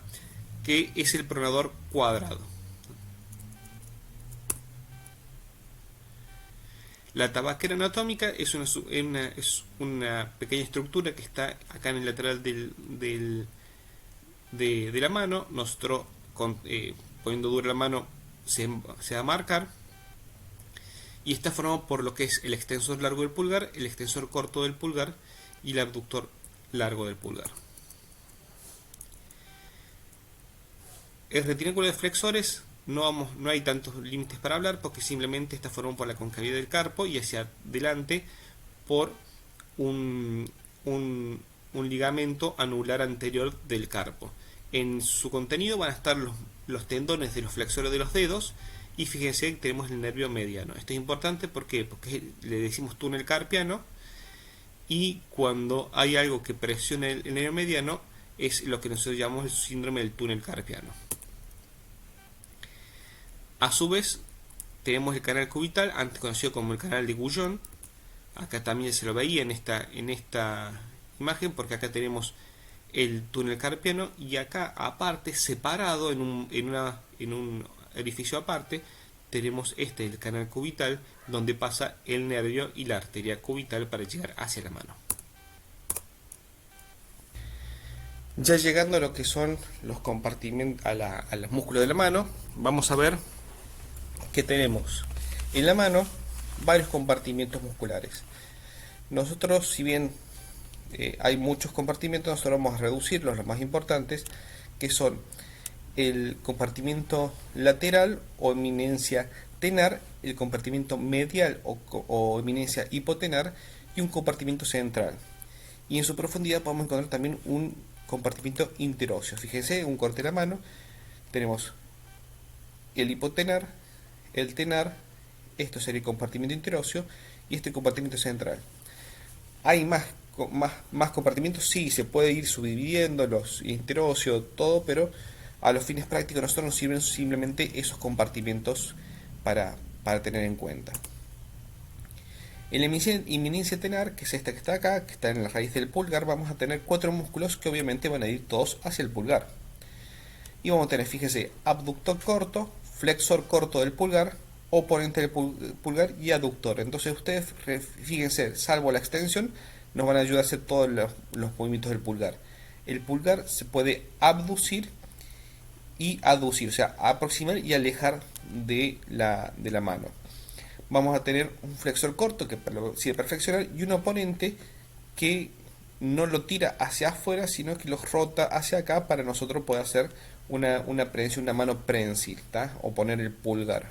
A: que es el pronador cuadrado. La tabaquera anatómica es una pequeña estructura que está acá en el lateral de la mano. Nosotros poniendo dura la mano se va a marcar, y está formado por lo que es el extensor largo del pulgar, el extensor corto del pulgar y el abductor largo del pulgar. El retináculo de flexores no hay tantos límites para hablar, porque simplemente está formado por la concavidad del carpo y hacia adelante por un ligamento anular anterior del carpo. En su contenido van a estar los tendones de los flexores de los dedos. Y fíjense que tenemos el nervio mediano. Esto es importante, ¿por qué? Porque le decimos túnel carpiano, y cuando hay algo que presiona el nervio mediano es lo que nosotros llamamos el síndrome del túnel carpiano. A su vez tenemos el canal cubital, antes conocido como el canal de Guyon. Acá también se lo veía en esta imagen, porque acá tenemos el túnel carpiano, y acá aparte, separado en un orificio aparte, tenemos el canal cubital, donde pasa el nervio y la arteria cubital para llegar hacia la mano. Ya llegando a lo que son los compartimentos, a los músculos de la mano, vamos a ver que tenemos en la mano varios compartimentos musculares. Nosotros, si bien hay muchos compartimentos, nosotros vamos a reducirlos, los más importantes, que son el compartimento lateral o eminencia tenar, el compartimento medial o eminencia hipotenar, y un compartimento central. Y en su profundidad podemos encontrar también un compartimento interóseo. Fíjense, un corte de la mano, tenemos el hipotenar, el tenar, esto sería el compartimento interóseo, y este compartimento central. ¿Hay más compartimentos? Sí, se puede ir subdividiendo los interóseos, todo, pero a los fines prácticos a nosotros nos sirven simplemente esos compartimentos para tener en cuenta. En la eminencia tenar, que es esta que está acá, que está en la raíz del pulgar, vamos a tener 4 músculos que obviamente van a ir todos hacia el pulgar. Y vamos a tener, fíjese, abductor corto, flexor corto del pulgar, oponente del pulgar y aductor. Entonces ustedes, fíjense, salvo la extensión, nos van a ayudar a hacer todos los movimientos del pulgar. El pulgar se puede abducir y aducir, o sea, aproximar y alejar de la mano. Vamos a tener un flexor corto que sirve para flexionar, y un oponente que no lo tira hacia afuera, sino que lo rota hacia acá para nosotros poder hacer una prensil, una mano prensil, ¿tá?, o poner el pulgar.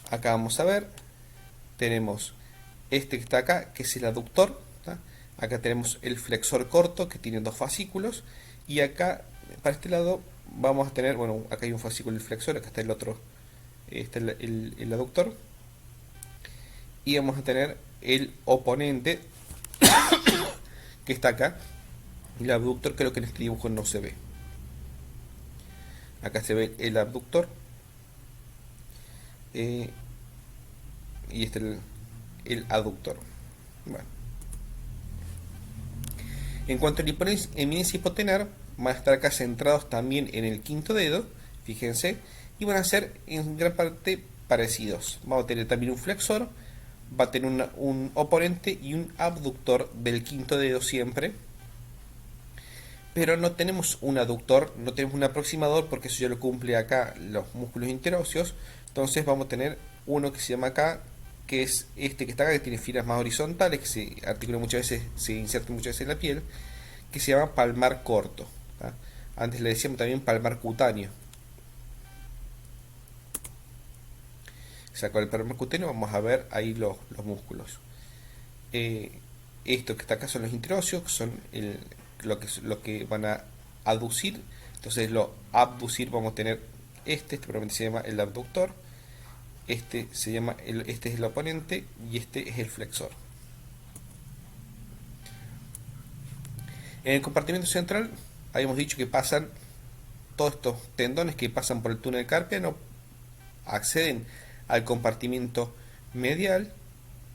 A: Acá vamos a ver, tenemos este que está acá, que es el aductor, ¿tá? Acá tenemos el flexor corto, que tiene 2 fascículos, y acá, para este lado, vamos a tener, bueno, acá hay un fascículo del flexor, acá está el otro, está el aductor, y vamos a tener el oponente, que está acá, y el abductor, creo que en este dibujo no se ve. Acá se ve el abductor, y este el aductor. Bueno. En cuanto a la eminencia hipotenar, van a estar acá centrados también en el quinto dedo, fíjense, y van a ser en gran parte parecidos. Vamos a tener también un flexor, va a tener un oponente y un abductor del quinto dedo siempre, pero no tenemos un aductor, no tenemos un aproximador, porque eso ya lo cumple acá los músculos interóseos. Entonces vamos a tener uno que se llama acá, que es este que está acá, que tiene filas más horizontales, que se articula muchas veces, se inserta muchas veces en la piel, que se llama palmar corto. ¿tá? Antes le decíamos también palmar cutáneo. Saco el palmar cutáneo, vamos a ver ahí los músculos. Esto que está acá son los interóseos, que son lo que van a aducir. Entonces lo abducir vamos a tener este probablemente se llama el abductor, este es el oponente y este es el flexor. En el compartimento central habíamos dicho que pasan todos estos tendones que pasan por el túnel carpiano, acceden al compartimento medial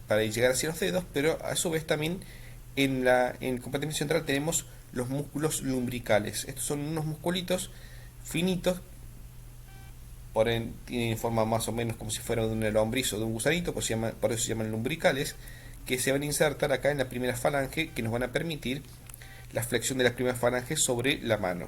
A: para llegar hacia los dedos, pero a su vez también en el compartimento central tenemos los músculos lumbricales. Estos son unos musculitos finitos, tienen forma más o menos como si fuera de una lombriz o de un gusanito, por eso se llaman lumbricales, que se van a insertar acá en la primera falange, que nos van a permitir la flexión de las primeras falanges sobre la mano.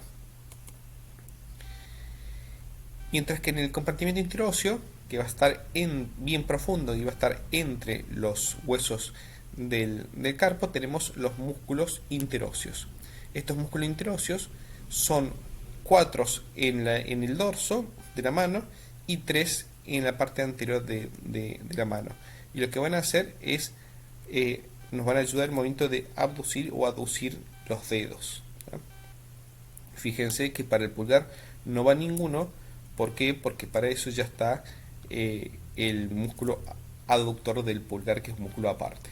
A: Mientras que en el compartimento interóseo, que va a estar bien profundo y va a estar entre los huesos del carpo, tenemos los músculos interóseos. Estos músculos interóseos son 4 en el dorso de la mano y 3 en la parte anterior de la mano. Y lo que van a hacer es, nos van a ayudar el movimiento de abducir o aducir los dedos. ¿no? Fíjense que para el pulgar no va ninguno. ¿Por qué? Porque para eso ya está el músculo aductor del pulgar, que es un músculo aparte.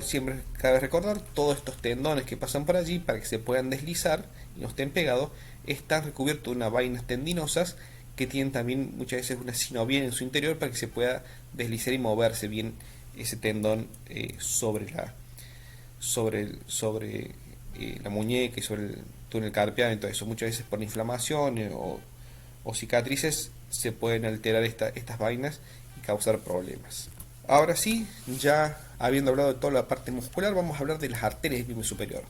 A: Siempre cabe recordar, todos estos tendones que pasan por allí, para que se puedan deslizar y no estén pegados, están recubiertos de unas vainas tendinosas que tienen también muchas veces una sinovial en su interior, para que se pueda deslizar y moverse bien ese tendón sobre la muñeca y sobre el túnel carpiano y todo eso. Muchas veces por inflamación o cicatrices se pueden alterar estas vainas y causar problemas. Ahora sí, ya habiendo hablado de toda la parte muscular, vamos a hablar de las arterias del bíceps superior.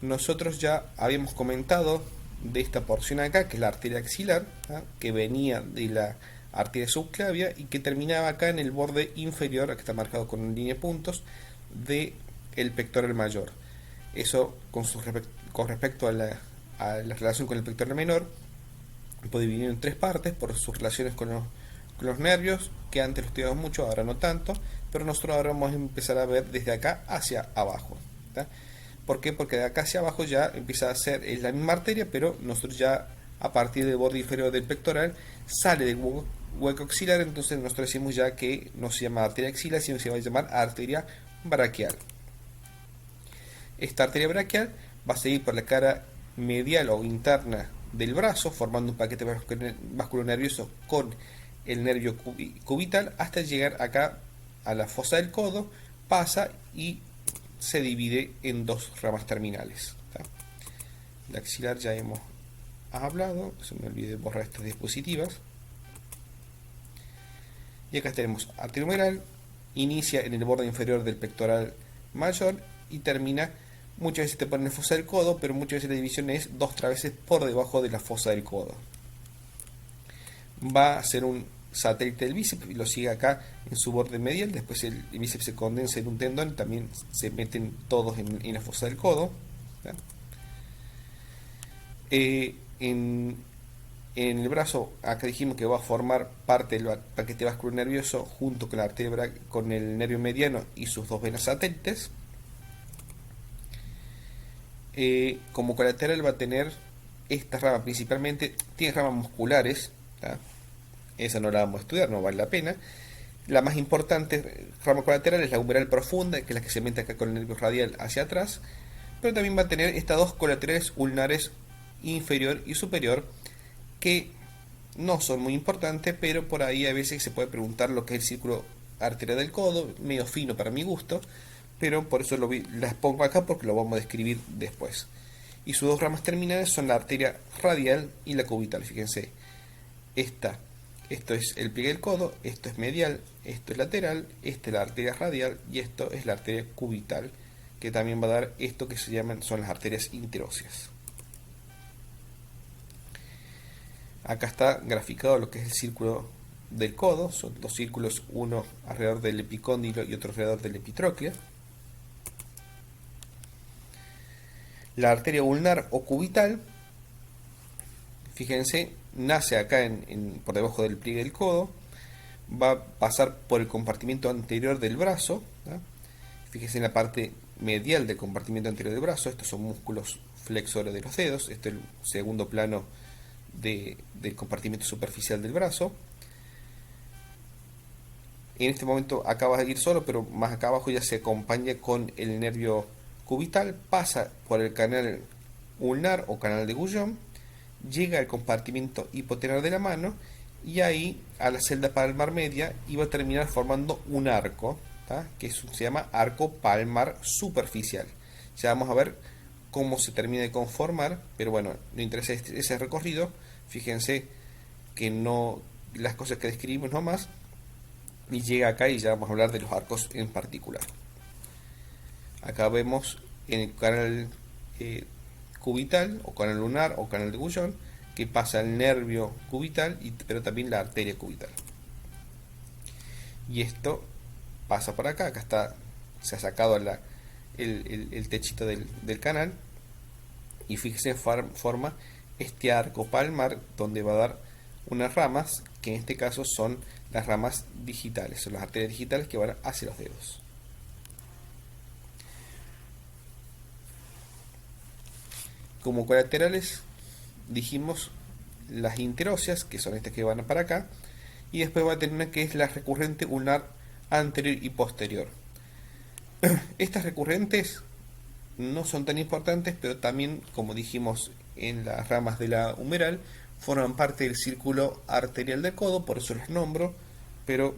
A: Nosotros ya habíamos comentado de esta porción acá, que es la arteria axilar, ¿ah? que venía de la arteria subclavia y que terminaba acá en el borde inferior, que está marcado con una línea de puntos, del pectoral mayor. Eso con respecto a la relación con el pectoral menor, puede dividir en 3 partes por sus relaciones con los nervios, que antes los estudiamos mucho, ahora no tanto, pero nosotros ahora vamos a empezar a ver desde acá hacia abajo. ¿tá? ¿Por qué? Porque de acá hacia abajo ya empieza a ser la misma arteria, pero nosotros ya a partir del borde inferior del pectoral sale del hueco axilar, entonces nosotros decimos ya que no se llama arteria axilar, sino que se va a llamar arteria braquial. Esta arteria braquial va a seguir por la cara medial o interna del brazo, formando un paquete vascular nervioso con el nervio cubital, hasta llegar acá a la fosa del codo, pasa y se divide en 2 ramas terminales. ¿tá? La axilar ya hemos hablado, se me olvidé borrar estas diapositivas. Y acá tenemos arteria humeral, inicia en el borde inferior del pectoral mayor y termina, muchas veces te ponen fosa del codo, pero muchas veces la división es 2-3 veces por debajo de la fosa del codo. Va a ser un satélite del bíceps y lo sigue acá en su borde medial. Después el bíceps se condensa en un tendón, también se meten todos en la fosa del codo. En el brazo, acá dijimos que va a formar parte del paquete vascular nervioso junto con la arteria, con el nervio mediano y sus 2 venas satélites. Como colateral va a tener estas ramas, principalmente tiene ramas musculares. ¿tá? Esa no la vamos a estudiar, no vale la pena. La más importante rama colateral es la humeral profunda, que es la que se mete acá con el nervio radial hacia atrás, pero también va a tener estas 2 colaterales ulnares inferior y superior, que no son muy importantes, pero por ahí a veces se puede preguntar lo que es el círculo arterial del codo, medio fino para mi gusto, pero por eso las pongo acá porque lo vamos a describir después. Y sus dos ramas terminales son la arteria radial y la cubital. Fíjense, esto es el pliegue del codo, esto es medial, esto es lateral, esta es la arteria radial y esto es la arteria cubital, que también va a dar esto que se llaman, son las arterias interóseas. Acá está graficado lo que es el círculo del codo, son dos círculos, uno alrededor del epicóndilo y otro alrededor del epitrócleo. La arteria ulnar o cubital, fíjense, nace acá por debajo del pliegue del codo, va a pasar por el compartimento anterior del brazo, ¿no? Fíjense en la parte medial del compartimento anterior del brazo, estos son músculos flexores de los dedos, este es el segundo plano del compartimento superficial del brazo. En este momento acá va a ir solo, pero más acá abajo ya se acompaña con el nervio cubital, pasa por el canal ulnar o canal de Guyon, llega al compartimento hipotenar de la mano y ahí a la celda palmar media y va a terminar formando un arco, ¿tá? Que se llama arco palmar superficial. Ya vamos a ver cómo se termina de conformar, pero bueno, no interesa ese recorrido. Fíjense que no las cosas que describimos nomás, y llega acá y ya vamos a hablar de los arcos en particular. Acá vemos en el canal cubital o canal lunar o canal de Guyon que pasa el nervio cubital, pero también la arteria cubital. Y esto pasa por acá, se ha sacado el techito del canal y fíjense, forma este arco palmar donde va a dar unas ramas que en este caso son las ramas digitales, son las arterias digitales que van hacia los dedos. Como colaterales dijimos las interóseas, que son estas que van para acá, y después va a tener una que es la recurrente ulnar anterior y posterior. Estas recurrentes no son tan importantes, pero también, como dijimos en las ramas de la humeral, forman parte del círculo arterial del codo, por eso los nombro, pero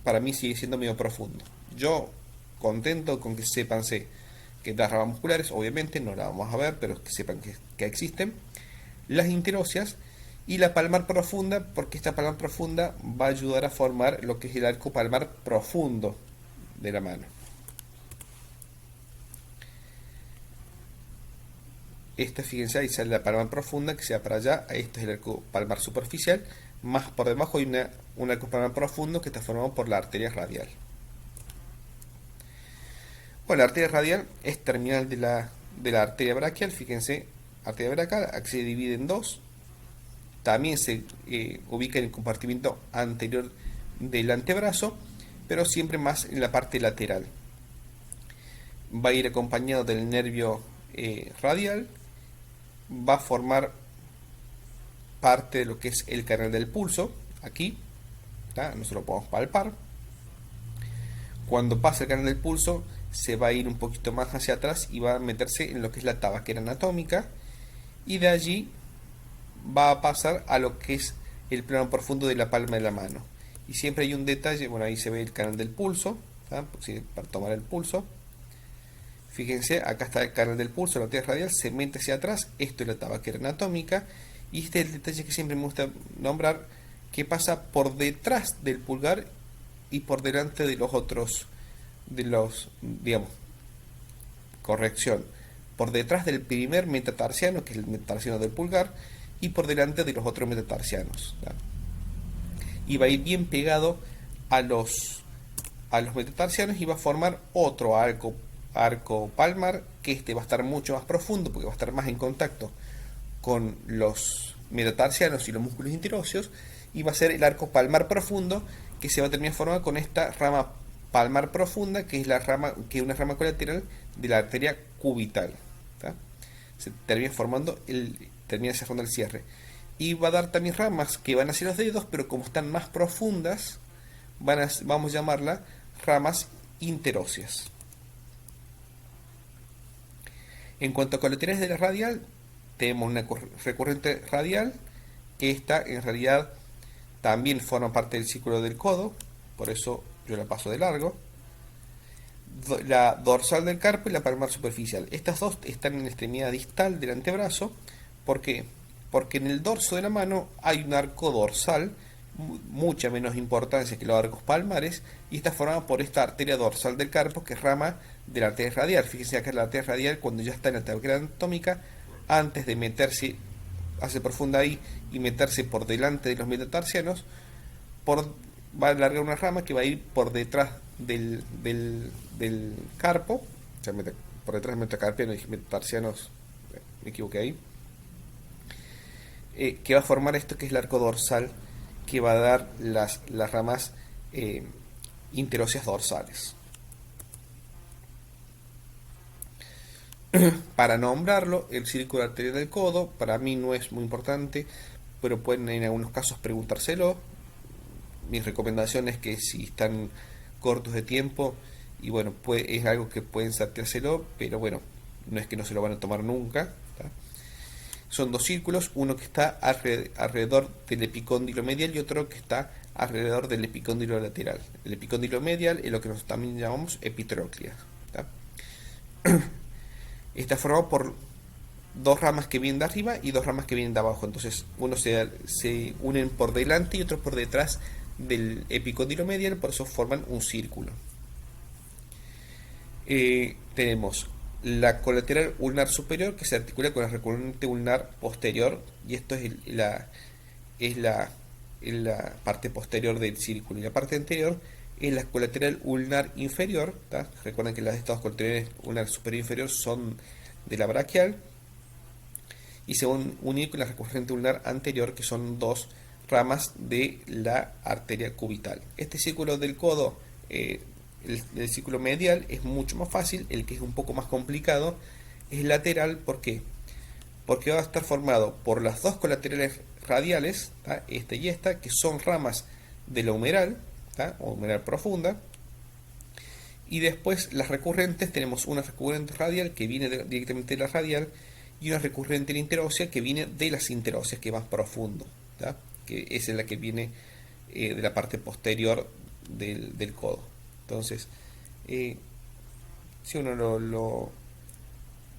A: para mí sigue siendo medio profundo. Yo contento con que sépanse que las ramas musculares, obviamente no las vamos a ver, pero que sepan que existen, las interóseas y la palmar profunda, porque esta palmar profunda va a ayudar a formar lo que es el arco palmar profundo de la mano. Esta, fíjense, ahí sale la palmar profunda, que sea para allá, este es el arco palmar superficial, más por debajo hay un arco palmar profundo que está formado por la arteria radial. Bueno, la arteria radial es terminal de la arteria braquial, fíjense, arteria braquial, aquí se divide en dos, también se ubica en el compartimento anterior del antebrazo, pero siempre más en la parte lateral. Va a ir acompañado del nervio radial, va a formar parte de lo que es el canal del pulso, aquí, ¿tá? Nosotros lo podemos palpar. Cuando pasa el canal del pulso, se va a ir un poquito más hacia atrás y va a meterse en lo que es la tabaquera anatómica, y de allí va a pasar a lo que es el plano profundo de la palma de la mano. Y siempre hay un detalle, bueno, ahí se ve el canal del pulso, ¿tá? Para tomar el pulso. Fíjense, acá está el canal del pulso, la arteria radial, se mete hacia atrás, esto es la tabaquera anatómica, y este es el detalle que siempre me gusta nombrar, que pasa por detrás del pulgar y por delante de los otros, digamos, corrección, por detrás del primer metatarsiano, que es el metatarsiano del pulgar, y por delante de los otros metatarsianos, ¿tá? Y va a ir bien pegado a los metatarsianos y va a formar otro arco palmar, que este va a estar mucho más profundo porque va a estar más en contacto con los metatarsianos y los músculos interóseos, y va a ser el arco palmar profundo, que se va a terminar formando con esta rama palmar profunda, que es una rama colateral de la arteria cubital, ¿tá? Se termina cerrando el cierre, y va a dar también ramas que van hacia los dedos, pero como están más profundas, vamos a llamarlas ramas interóseas. En cuanto a colaterales de la radial, tenemos una recurrente radial, que esta en realidad también forma parte del círculo del codo, por eso yo la paso de largo. la dorsal del carpo y la palmar superficial. Estas dos están en la extremidad distal del antebrazo. ¿Por qué? Porque en el dorso de la mano hay un arco dorsal, mucha menos importancia que los arcos palmares, y está formado por esta arteria dorsal del carpo, que es rama de la arteria radial. Fíjense acá la arteria radial, cuando ya está en la tabla anatómica, antes de meterse, hace profunda ahí y meterse por delante de los metatarsianos, va a alargar una rama que va a ir por detrás del carpo, o sea, por detrás del metacarpiano y metatarsianos, me equivoqué ahí, que va a formar esto que es el arco dorsal, que va a dar las ramas interóseas dorsales. Para nombrarlo, el círculo arterial del codo, para mí no es muy importante, pero pueden en algunos casos preguntárselo. Mi recomendación es que si están cortos de tiempo, y bueno, es algo que pueden salteárselo, pero bueno, no es que no se lo van a tomar nunca. ¿Tá? Son dos círculos, uno que está alrededor del epicóndilo medial y otro que está alrededor del epicóndilo lateral. El epicóndilo medial es lo que nosotros también llamamos epitróclea. ¿Tá? Está formado por dos ramas que vienen de arriba y dos ramas que vienen de abajo. Entonces, uno se unen por delante y otro por detrás del epicóndilo medial, por eso forman un círculo. Tenemos la colateral ulnar superior, que se articula con la recurrente ulnar posterior, y esto es la parte posterior del círculo. Y la parte anterior es la colateral ulnar inferior. ¿Tá? Recuerden que las de estas colaterales ulnar superior e inferior son de la braquial, y se van a unir con la recurrente ulnar anterior, que son dos ramas de la arteria cubital. Este círculo del codo, el círculo medial, es mucho más fácil. El que es un poco más complicado es lateral. ¿Por qué? Porque va a estar formado por las dos colaterales radiales, ¿tá? Esta y esta, que son ramas de la humeral, ¿tá? O humeral profunda. Y después las recurrentes, tenemos una recurrente radial que viene directamente de la radial, y una recurrente interósea que viene de las interóseas, que va profundo, ¿tá? Que esa es la que viene de la parte posterior del codo. Entonces, si uno lo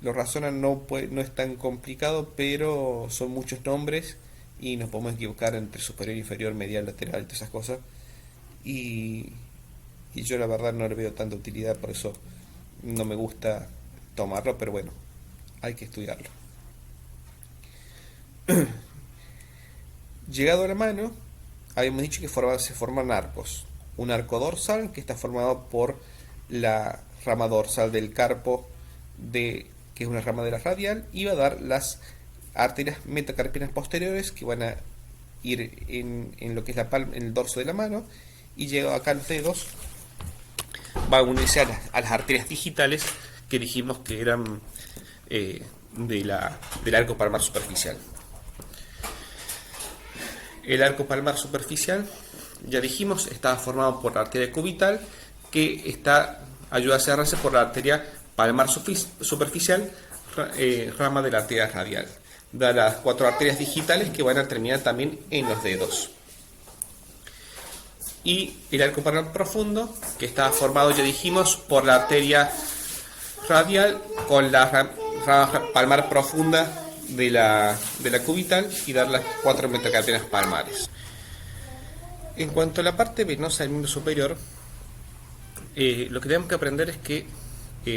A: razona, no es tan complicado, pero son muchos nombres y nos podemos equivocar entre superior, inferior, medial, lateral, todas esas cosas. Y yo la verdad no le veo tanta utilidad, por eso no me gusta tomarlo, pero bueno, hay que estudiarlo. Llegado a la mano, habíamos dicho que se forman arcos. Un arco dorsal, que está formado por la rama dorsal del carpo, que es una rama de la radial, y va a dar las arterias metacarpianas posteriores, que van a ir en lo que es la palma, en el dorso de la mano, y llegado acá a los dedos, va a unirse a las arterias digitales, que dijimos que eran del arco palmar superficial. El arco palmar superficial, ya dijimos, está formado por la arteria cubital, que ayuda a cerrarse por la arteria palmar superficial, rama de la arteria radial. Da las cuatro arterias digitales que van a terminar también en los dedos. Y el arco palmar profundo, que está formado, ya dijimos, por la arteria radial con la rama palmar profunda de la cubital, y dar las cuatro metacarpianas palmares. En cuanto a la parte venosa del miembro superior, lo que tenemos que aprender es que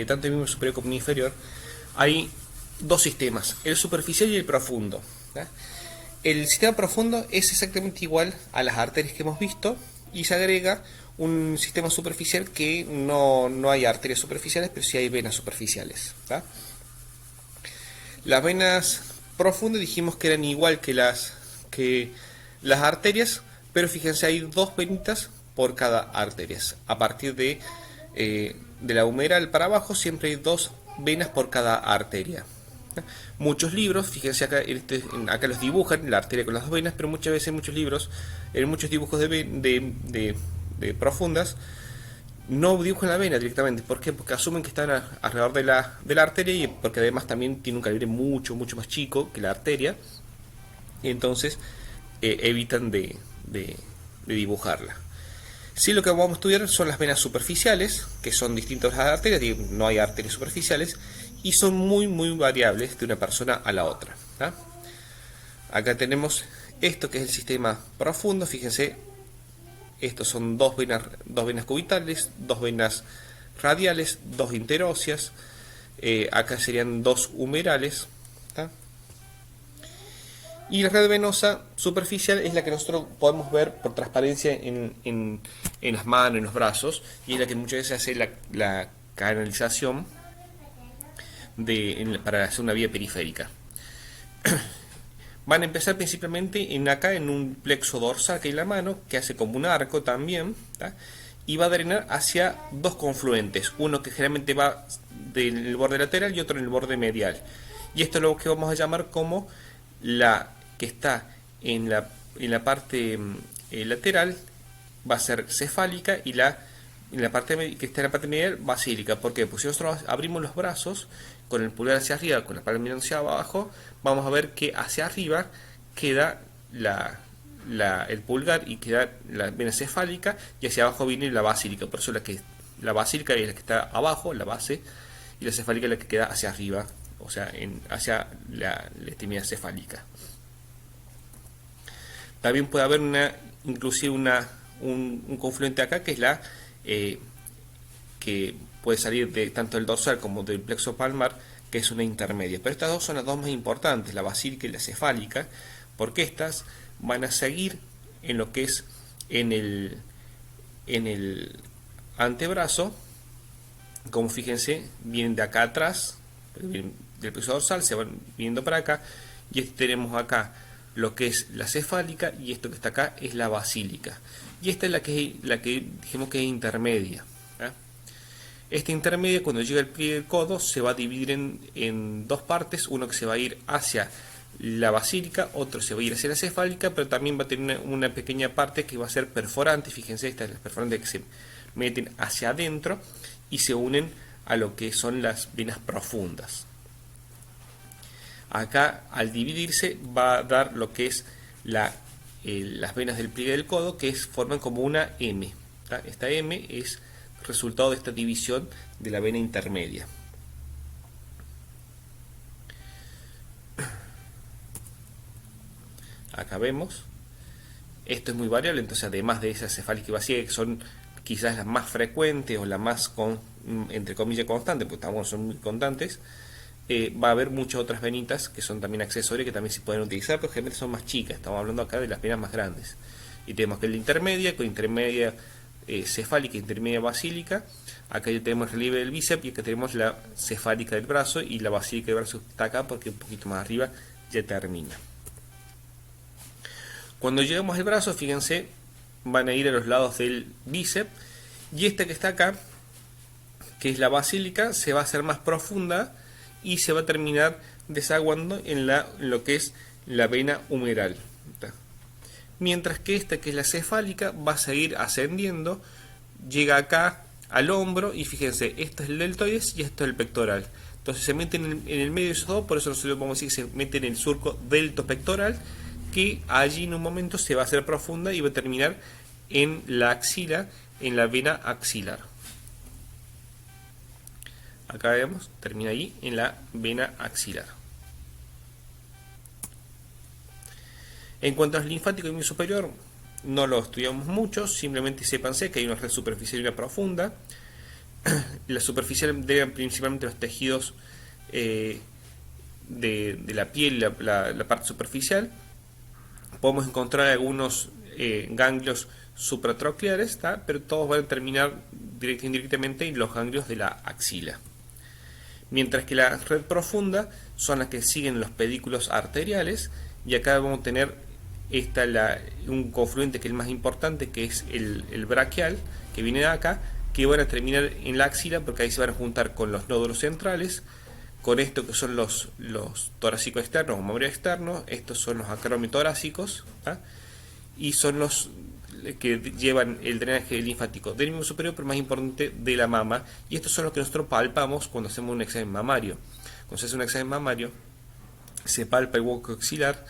A: tanto en el miembro superior como en el inferior hay dos sistemas, el superficial y el profundo. ¿Tá? El sistema profundo es exactamente igual a las arterias que hemos visto, y se agrega un sistema superficial que no hay arterias superficiales, pero sí hay venas superficiales. ¿Tá? Las venas profundas dijimos que eran igual que las arterias, pero fíjense, hay dos venitas por cada arteria. A partir de la humeral para abajo siempre hay dos venas por cada arteria. Muchos libros, fíjense acá, acá los dibujan, la arteria con las dos venas, pero muchas veces en muchos libros, en muchos dibujos de profundas, no dibujan la vena directamente. ¿Por qué? Porque asumen que están alrededor de la arteria, y porque además también tiene un calibre mucho más chico que la arteria, y entonces evitan de dibujarla. Sí, lo que vamos a estudiar son las venas superficiales, que son distintas a las arterias, digo, no hay arterias superficiales, y son muy variables de una persona a la otra. ¿Tá? Acá tenemos esto que es el sistema profundo, fíjense, estos son dos venas cubitales, dos venas radiales, dos interóseas, acá serían dos humerales, ¿tá? Y la red venosa superficial es la que nosotros podemos ver por transparencia en las manos, en los brazos, y es la que muchas veces hace la canalización para hacer una vía periférica. Van a empezar principalmente acá en un plexo dorsal que hay en la mano, que hace como un arco también, ¿tá? Y va a drenar hacia dos confluentes, uno que generalmente va del borde lateral y otro en el borde medial. Y esto es lo que vamos a llamar como la que está en la parte lateral va a ser cefálica y en la parte que está en la parte medial basílica. ¿Por qué? Porque si nosotros abrimos los brazos con el pulgar hacia arriba, con la palma mirando hacia abajo, vamos a ver que hacia arriba queda el pulgar y queda la vena cefálica, y hacia abajo viene la basílica. Por eso la basílica es la que está abajo, la base, y la cefálica es la que queda hacia arriba, o sea, hacia la extremidad cefálica. También puede haber inclusive un confluente acá, que es que puede salir tanto del dorsal como del plexo palmar, que es una intermedia. Pero estas dos son las dos más importantes, la basílica y la cefálica, porque estas van a seguir en lo que es en el antebrazo. Como fíjense, vienen de acá atrás, del plexo dorsal, se van viniendo para acá, y tenemos acá lo que es la cefálica, y esto que está acá es la basílica. Y esta es la que dijimos que es intermedia. Esta intermedia, cuando llega el pliegue del codo, se va a dividir en dos partes, uno que se va a ir hacia la basílica, otro se va a ir hacia la cefálica, pero también va a tener una pequeña parte que va a ser perforante. Fíjense, estas son las perforantes que se meten hacia adentro y se unen a lo que son las venas profundas. Acá, al dividirse, va a dar lo que es las venas del pliegue del codo, que forman como una M. ¿Tá? Esta M es resultado de esta división de la vena intermedia. Acá vemos, esto es muy variable, entonces además de esa cefálica y basílica, que son quizás las más frecuentes o las más entre comillas constantes, porque estamos son muy constantes, va a haber muchas otras venitas que son también accesorias, que también se pueden utilizar, pero generalmente son más chicas. Estamos hablando acá de las venas más grandes. Y tenemos que la intermedia, con intermedia cefálica, intermedia basílica. Acá ya tenemos el relieve del bíceps, y acá tenemos la cefálica del brazo, y la basílica del brazo está acá porque un poquito más arriba ya termina. Cuando llegamos al brazo, fíjense, van a ir a los lados del bíceps, y esta que está acá, que es la basílica, se va a hacer más profunda y se va a terminar desaguando en lo que es la vena humeral. Mientras que esta, que es la cefálica, va a seguir ascendiendo, llega acá al hombro, y fíjense, esto es el deltoides y esto es el pectoral. Entonces se meten en el medio de esos dos, por eso nosotros vamos a decir que se mete en el surco deltopectoral, que allí en un momento se va a hacer profunda y va a terminar en la axila, en la vena axilar. Acá vemos, termina ahí en la vena axilar. En cuanto al linfático y medio superior, no lo estudiamos mucho, simplemente sépanse que hay una red superficial y una profunda. La superficial deben principalmente los tejidos de la piel, la parte superficial. Podemos encontrar algunos ganglios supratroncleares, pero todos van a terminar indirectamente en los ganglios de la axila. Mientras que la red profunda son las que siguen los pedículos arteriales, y acá vamos a tener un confluente que es el más importante, que es el braquial, que viene de acá, que van a terminar en la axila, porque ahí se van a juntar con los nódulos centrales, con esto que son los torácicos externos o mamarios externos. Estos son los acromiotorácicos, y son los que llevan el drenaje linfático del miembro superior, pero más importante de la mama, y estos son los que nosotros palpamos cuando hacemos un examen mamario. Cuando se hace un examen mamario, se palpa el hueco axilar,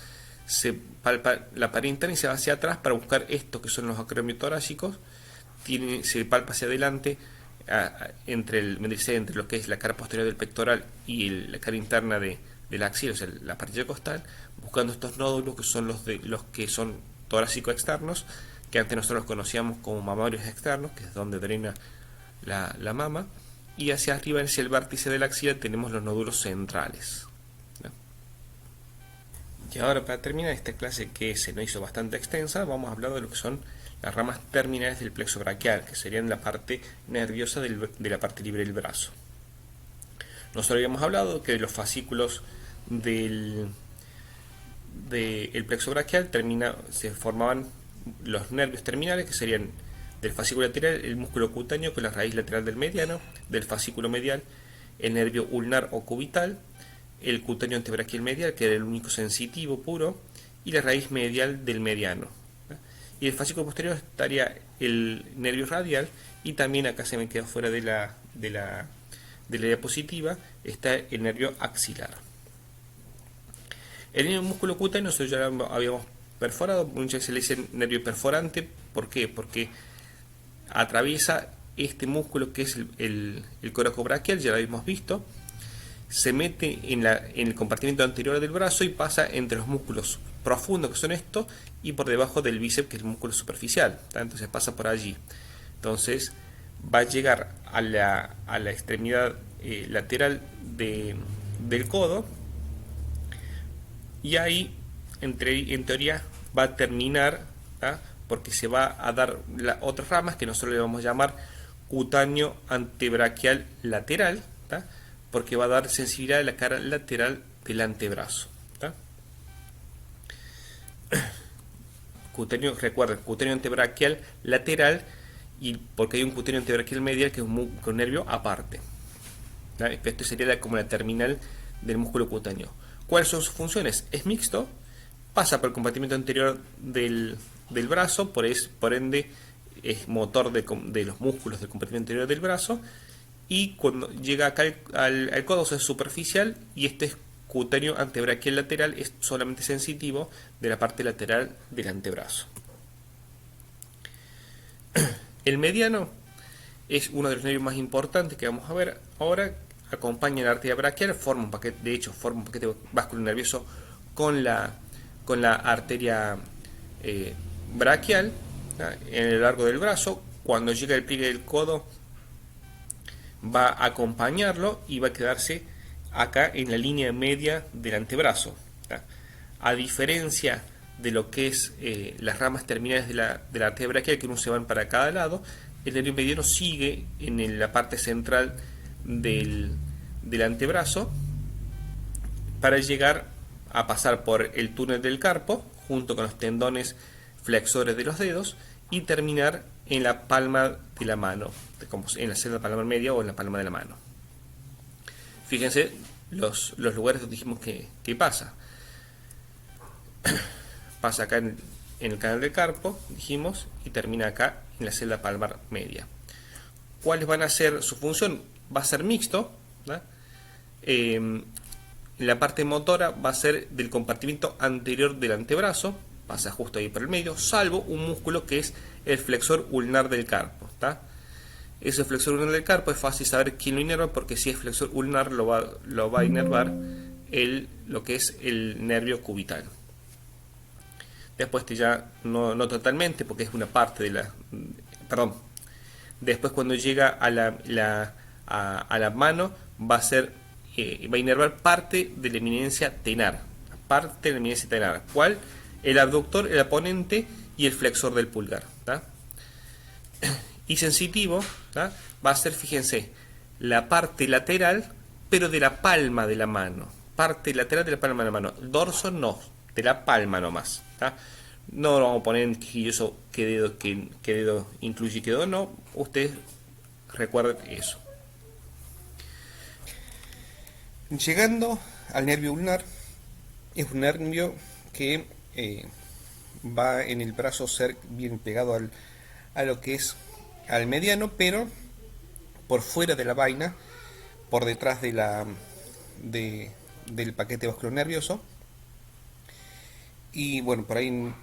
A: se palpa la pared interna y se va hacia atrás para buscar estos que son los acromiotorácicos, se palpa hacia adelante entre lo que es la cara posterior del pectoral y la cara interna de la axila, o sea, la partilla costal, buscando estos nódulos que son los que son torácico externos, que antes nosotros los conocíamos como mamarios externos, que es donde drena la mama, y hacia arriba, hacia el vértice de la axila, tenemos los nódulos centrales. Y ahora, para terminar esta clase que se nos hizo bastante extensa, vamos a hablar de lo que son las ramas terminales del plexo braquial, que serían la parte nerviosa de la parte libre del brazo. Nosotros habíamos hablado que los fascículos del plexo braquial se formaban los nervios terminales, que serían del fascículo lateral el músculo cutáneo con la raíz lateral del mediano, del fascículo medial el nervio ulnar o cubital, el cutáneo antebraquial medial, que era el único sensitivo puro, y la raíz medial del mediano. Y el fascículo posterior estaría el nervio radial, y también acá se me queda fuera de la diapositiva, está el nervio axilar. El músculo cutáneo nosotros ya lo habíamos perforado, muchas veces se le dice nervio perforante. ¿Por qué? Porque atraviesa este músculo que es el coracobraquial, ya lo habíamos visto, se mete en el compartimento anterior del brazo y pasa entre los músculos profundos, que son estos, y por debajo del bíceps, que es el músculo superficial, ¿tá? Entonces pasa por allí. Entonces va a llegar a la extremidad lateral del codo, y ahí en teoría va a terminar, ¿tá? Porque se va a dar otras ramas que nosotros le vamos a llamar cutáneo antebraquial lateral, ¿tá? Porque va a dar sensibilidad a la cara lateral del antebrazo, ¿tá? Recuerden, cutáneo antebraquial lateral, y porque hay un cutáneo antebraquial medial que es un nervio aparte, ¿tá? Esto sería como la terminal del músculo cutáneo. ¿Cuáles son sus funciones? Es mixto, pasa por el compartimento anterior del brazo, por ende es motor de los músculos del compartimento anterior del brazo, y cuando llega acá al codo es superficial, y este es cutáneo antebraquial lateral, es solamente sensitivo de la parte lateral del antebrazo. El mediano es uno de los nervios más importantes que vamos a ver ahora. Acompaña la arteria braquial, forma un paquete vascular nervioso con la arteria braquial, ¿tá? En el largo del brazo. Cuando llega el pliegue del codo va a acompañarlo y va a quedarse acá en la línea media del antebrazo, ¿tá? A diferencia de lo que es las ramas terminales de la arteria braquial, que uno se van para cada lado, el nervio mediano sigue en la parte central del antebrazo para llegar a pasar por el túnel del carpo junto con los tendones flexores de los dedos y terminar en la palma de la mano, en la celda palmar media o en la palma de la mano. Fíjense los lugares donde dijimos que pasa. Pasa acá en el canal del carpo, dijimos, y termina acá en la celda palmar media. ¿Cuáles van a ser su función? Va a ser mixto, ¿no? La parte motora va a ser del compartimento anterior del antebrazo, pasa justo ahí por el medio, salvo un músculo que es el flexor ulnar del carpo, ¿tá? Ese flexor ulnar del carpo es fácil saber quién lo inerva, porque si es flexor ulnar lo va a inervar lo que es el nervio cubital. Después ya no totalmente, porque es una parte de después cuando llega a la mano va a inervar parte de la eminencia tenar. ¿Cuál? El abductor, el aponente y el flexor del pulgar, ¿tá? Y sensitivo, ¿tá? Va a ser, fíjense, la parte lateral, pero de la palma de la mano. Parte lateral de la palma de la mano. Dorso no, de la palma nomás, ¿tá? No lo vamos a poner en quisquilloso qué dedo incluye y qué dedo no. Ustedes recuerden eso. Llegando al nervio ulnar, es un nervio que va en el brazo bien pegado a lo que es al mediano, pero por fuera de la vaina, por detrás del paquete vascular nervioso. Y bueno, por ahí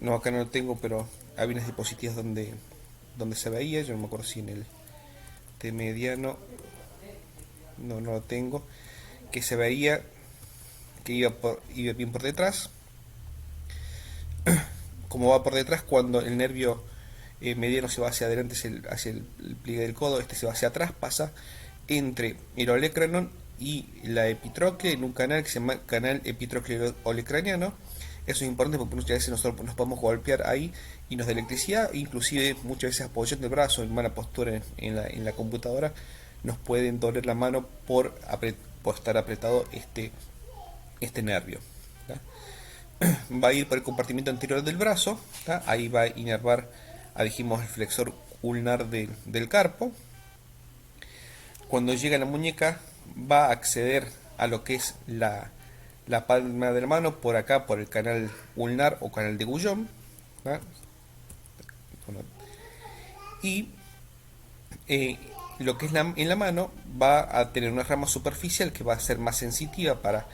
A: no, acá no lo tengo, pero hay unas diapositivas donde
B: donde se veía, yo no me acuerdo si en el T mediano, no lo tengo, que se veía que iba bien por detrás, como va por detrás cuando el nervio mediano se va hacia adelante, hacia el pliegue del codo, este se va hacia atrás, pasa entre el olecranon y la epitróclea en un canal que se llama canal epitrócleo olecraniano. Eso es importante porque muchas veces nosotros nos podemos golpear ahí y nos da electricidad, inclusive muchas veces apoyando el brazo en mala postura en la computadora nos pueden doler la mano por estar apretado este nervio. ¿tá? Va a ir por el compartimiento anterior del brazo, ¿tá? Ahí va a inervar, dijimos, el flexor ulnar del carpo. Cuando llega a la muñeca va a acceder a lo que es la palma de la mano por acá, por el canal ulnar o canal de Guyon. ¿tá? Y lo que es en la mano va a tener una rama superficial que va a ser más sensitiva para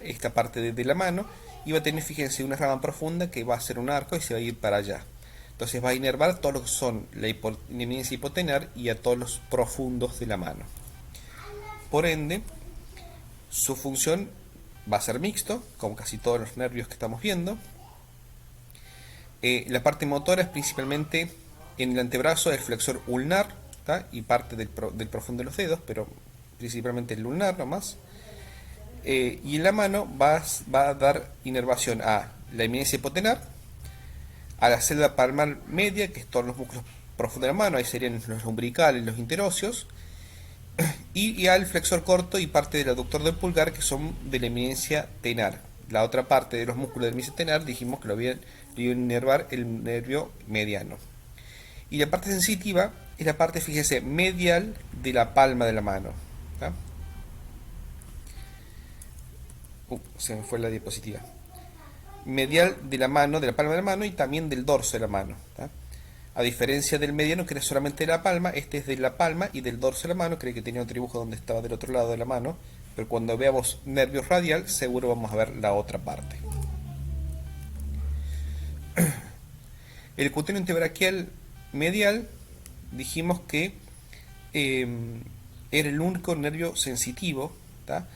B: esta parte de la mano y va a tener, fíjense, una rama profunda que va a ser un arco y se va a ir para allá. Entonces va a inervar todo lo que son la eminencia hipotenar y a todos los profundos de la mano. Por ende, su función va a ser mixto, como casi todos los nervios que estamos viendo. La parte motora es principalmente en el antebrazo, el flexor ulnar, ¿tá? Y parte del profundo de los dedos, pero principalmente el ulnar nomás. Y en la mano va a dar inervación a la eminencia hipotenar, a la célula palmar media, que es todos los músculos profundos de la mano, ahí serían los umbilicales, los interóseos, y al flexor corto y parte del aductor del pulgar, que son de la eminencia tenar. La otra parte de los músculos de la eminencia tenar dijimos que lo iba a inervar el nervio mediano. Y la parte sensitiva es la parte, fíjese, medial de la palma de la mano. ¿tá? Se me fue la diapositiva. Medial de la mano, de la palma de la mano y también del dorso de la mano. ¿tá? A diferencia del mediano, que era solamente de la palma, este es de la palma y del dorso de la mano. Creí que tenía otro dibujo donde estaba del otro lado de la mano, pero cuando veamos nervio radial, seguro vamos a ver la otra parte. El cutáneo antebraquial medial, dijimos que era el único nervio sensitivo. ¿tá?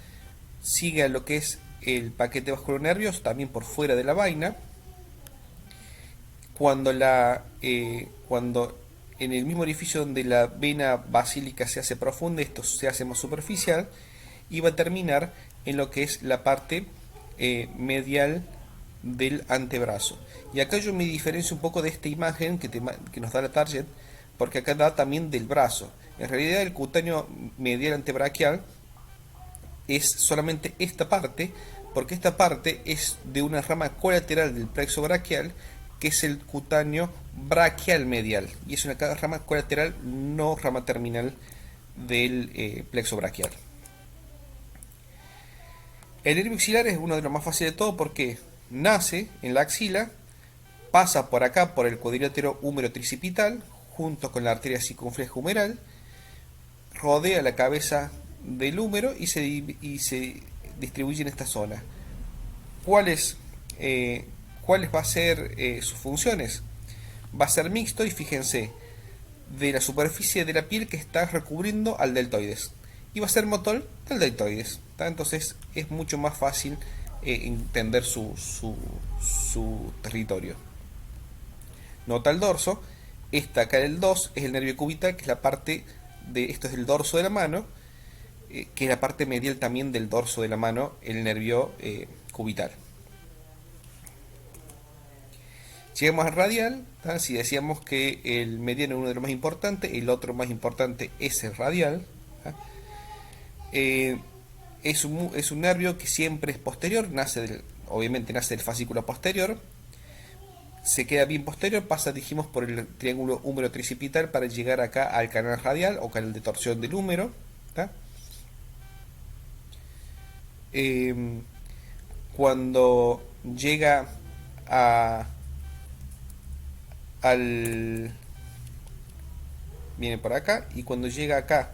B: Sigue a lo que es el paquete vascular nervioso, también por fuera de la vaina. Cuando en el mismo orificio donde la vena basílica se hace profunda, esto se hace más superficial y va a terminar en lo que es la parte medial del antebrazo. Y acá yo me diferencio un poco de esta imagen que nos da la target, porque acá da también del brazo. En realidad el cutáneo medial antebraquial es solamente esta parte, porque esta parte es de una rama colateral del plexo braquial, que es el cutáneo braquial medial, y es una rama colateral, no rama terminal del plexo braquial. El nervio axilar es uno de los más fáciles de todo porque nace en la axila, pasa por acá por el cuadrilátero húmero tricipital, junto con la arteria circunfleja humeral, rodea la cabeza del húmero y se distribuye en esta zona. ¿Cuáles va a ser sus funciones? Va a ser mixto y fíjense, de la superficie de la piel que está recubriendo al deltoides. Y va a ser motor del deltoides. ¿tá? Entonces es mucho más fácil entender su territorio. Nota el dorso. Esta acá el 2 es el nervio cubital, que es la parte esto es el dorso de la mano, que es la parte medial también del dorso de la mano, el nervio cubital. Llegamos al radial. ¿tá? Si decíamos que el mediano es uno de los más importantes, el otro más importante es el radial. Es un nervio que siempre es posterior, obviamente nace del fascículo posterior, se queda bien posterior, pasa, dijimos, por el triángulo húmero tricipital para llegar acá al canal radial o canal de torsión del húmero. ¿tá? Cuando llega viene por acá, y cuando llega acá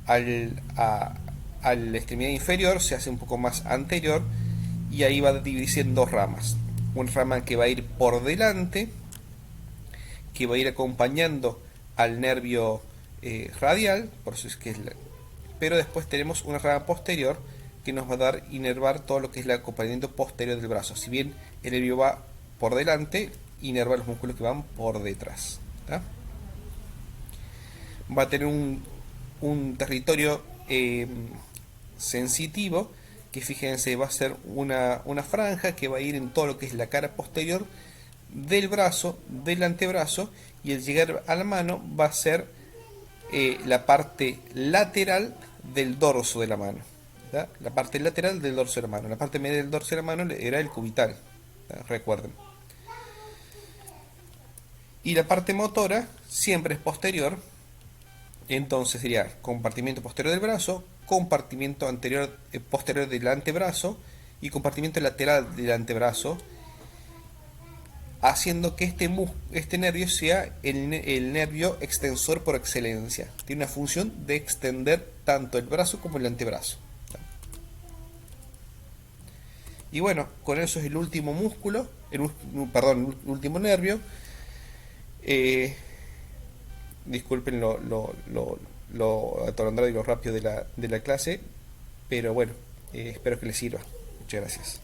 B: a la extremidad inferior se hace un poco más anterior, y ahí va a dividirse en dos ramas. Una rama que va a ir por delante, que va a ir acompañando al nervio radial, por eso es que es pero después tenemos una rama posterior que nos va a dar inervar todo lo que es el acompañamiento posterior del brazo. Si bien el nervio va por delante, inerva los músculos que van por detrás. ¿Tá? Va a tener un territorio sensitivo que, fíjense, va a ser una franja que va a ir en todo lo que es la cara posterior del brazo, del antebrazo, y al llegar a la mano va a ser la parte lateral del dorso de la mano. ¿Tá? La parte lateral del dorso de la mano. La parte media del dorso de la mano era el cubital. ¿Tá? Recuerden. Y la parte motora siempre es posterior. Entonces sería compartimiento posterior del brazo, compartimiento anterior, posterior del antebrazo y compartimiento lateral del antebrazo, haciendo que este nervio sea el nervio extensor por excelencia. Tiene una función de extender tanto el brazo como el antebrazo. Y bueno, con eso es el último músculo, perdón, el último nervio. Disculpen lo atolondrado y lo rápido de la clase, pero bueno, espero que les sirva. Muchas gracias.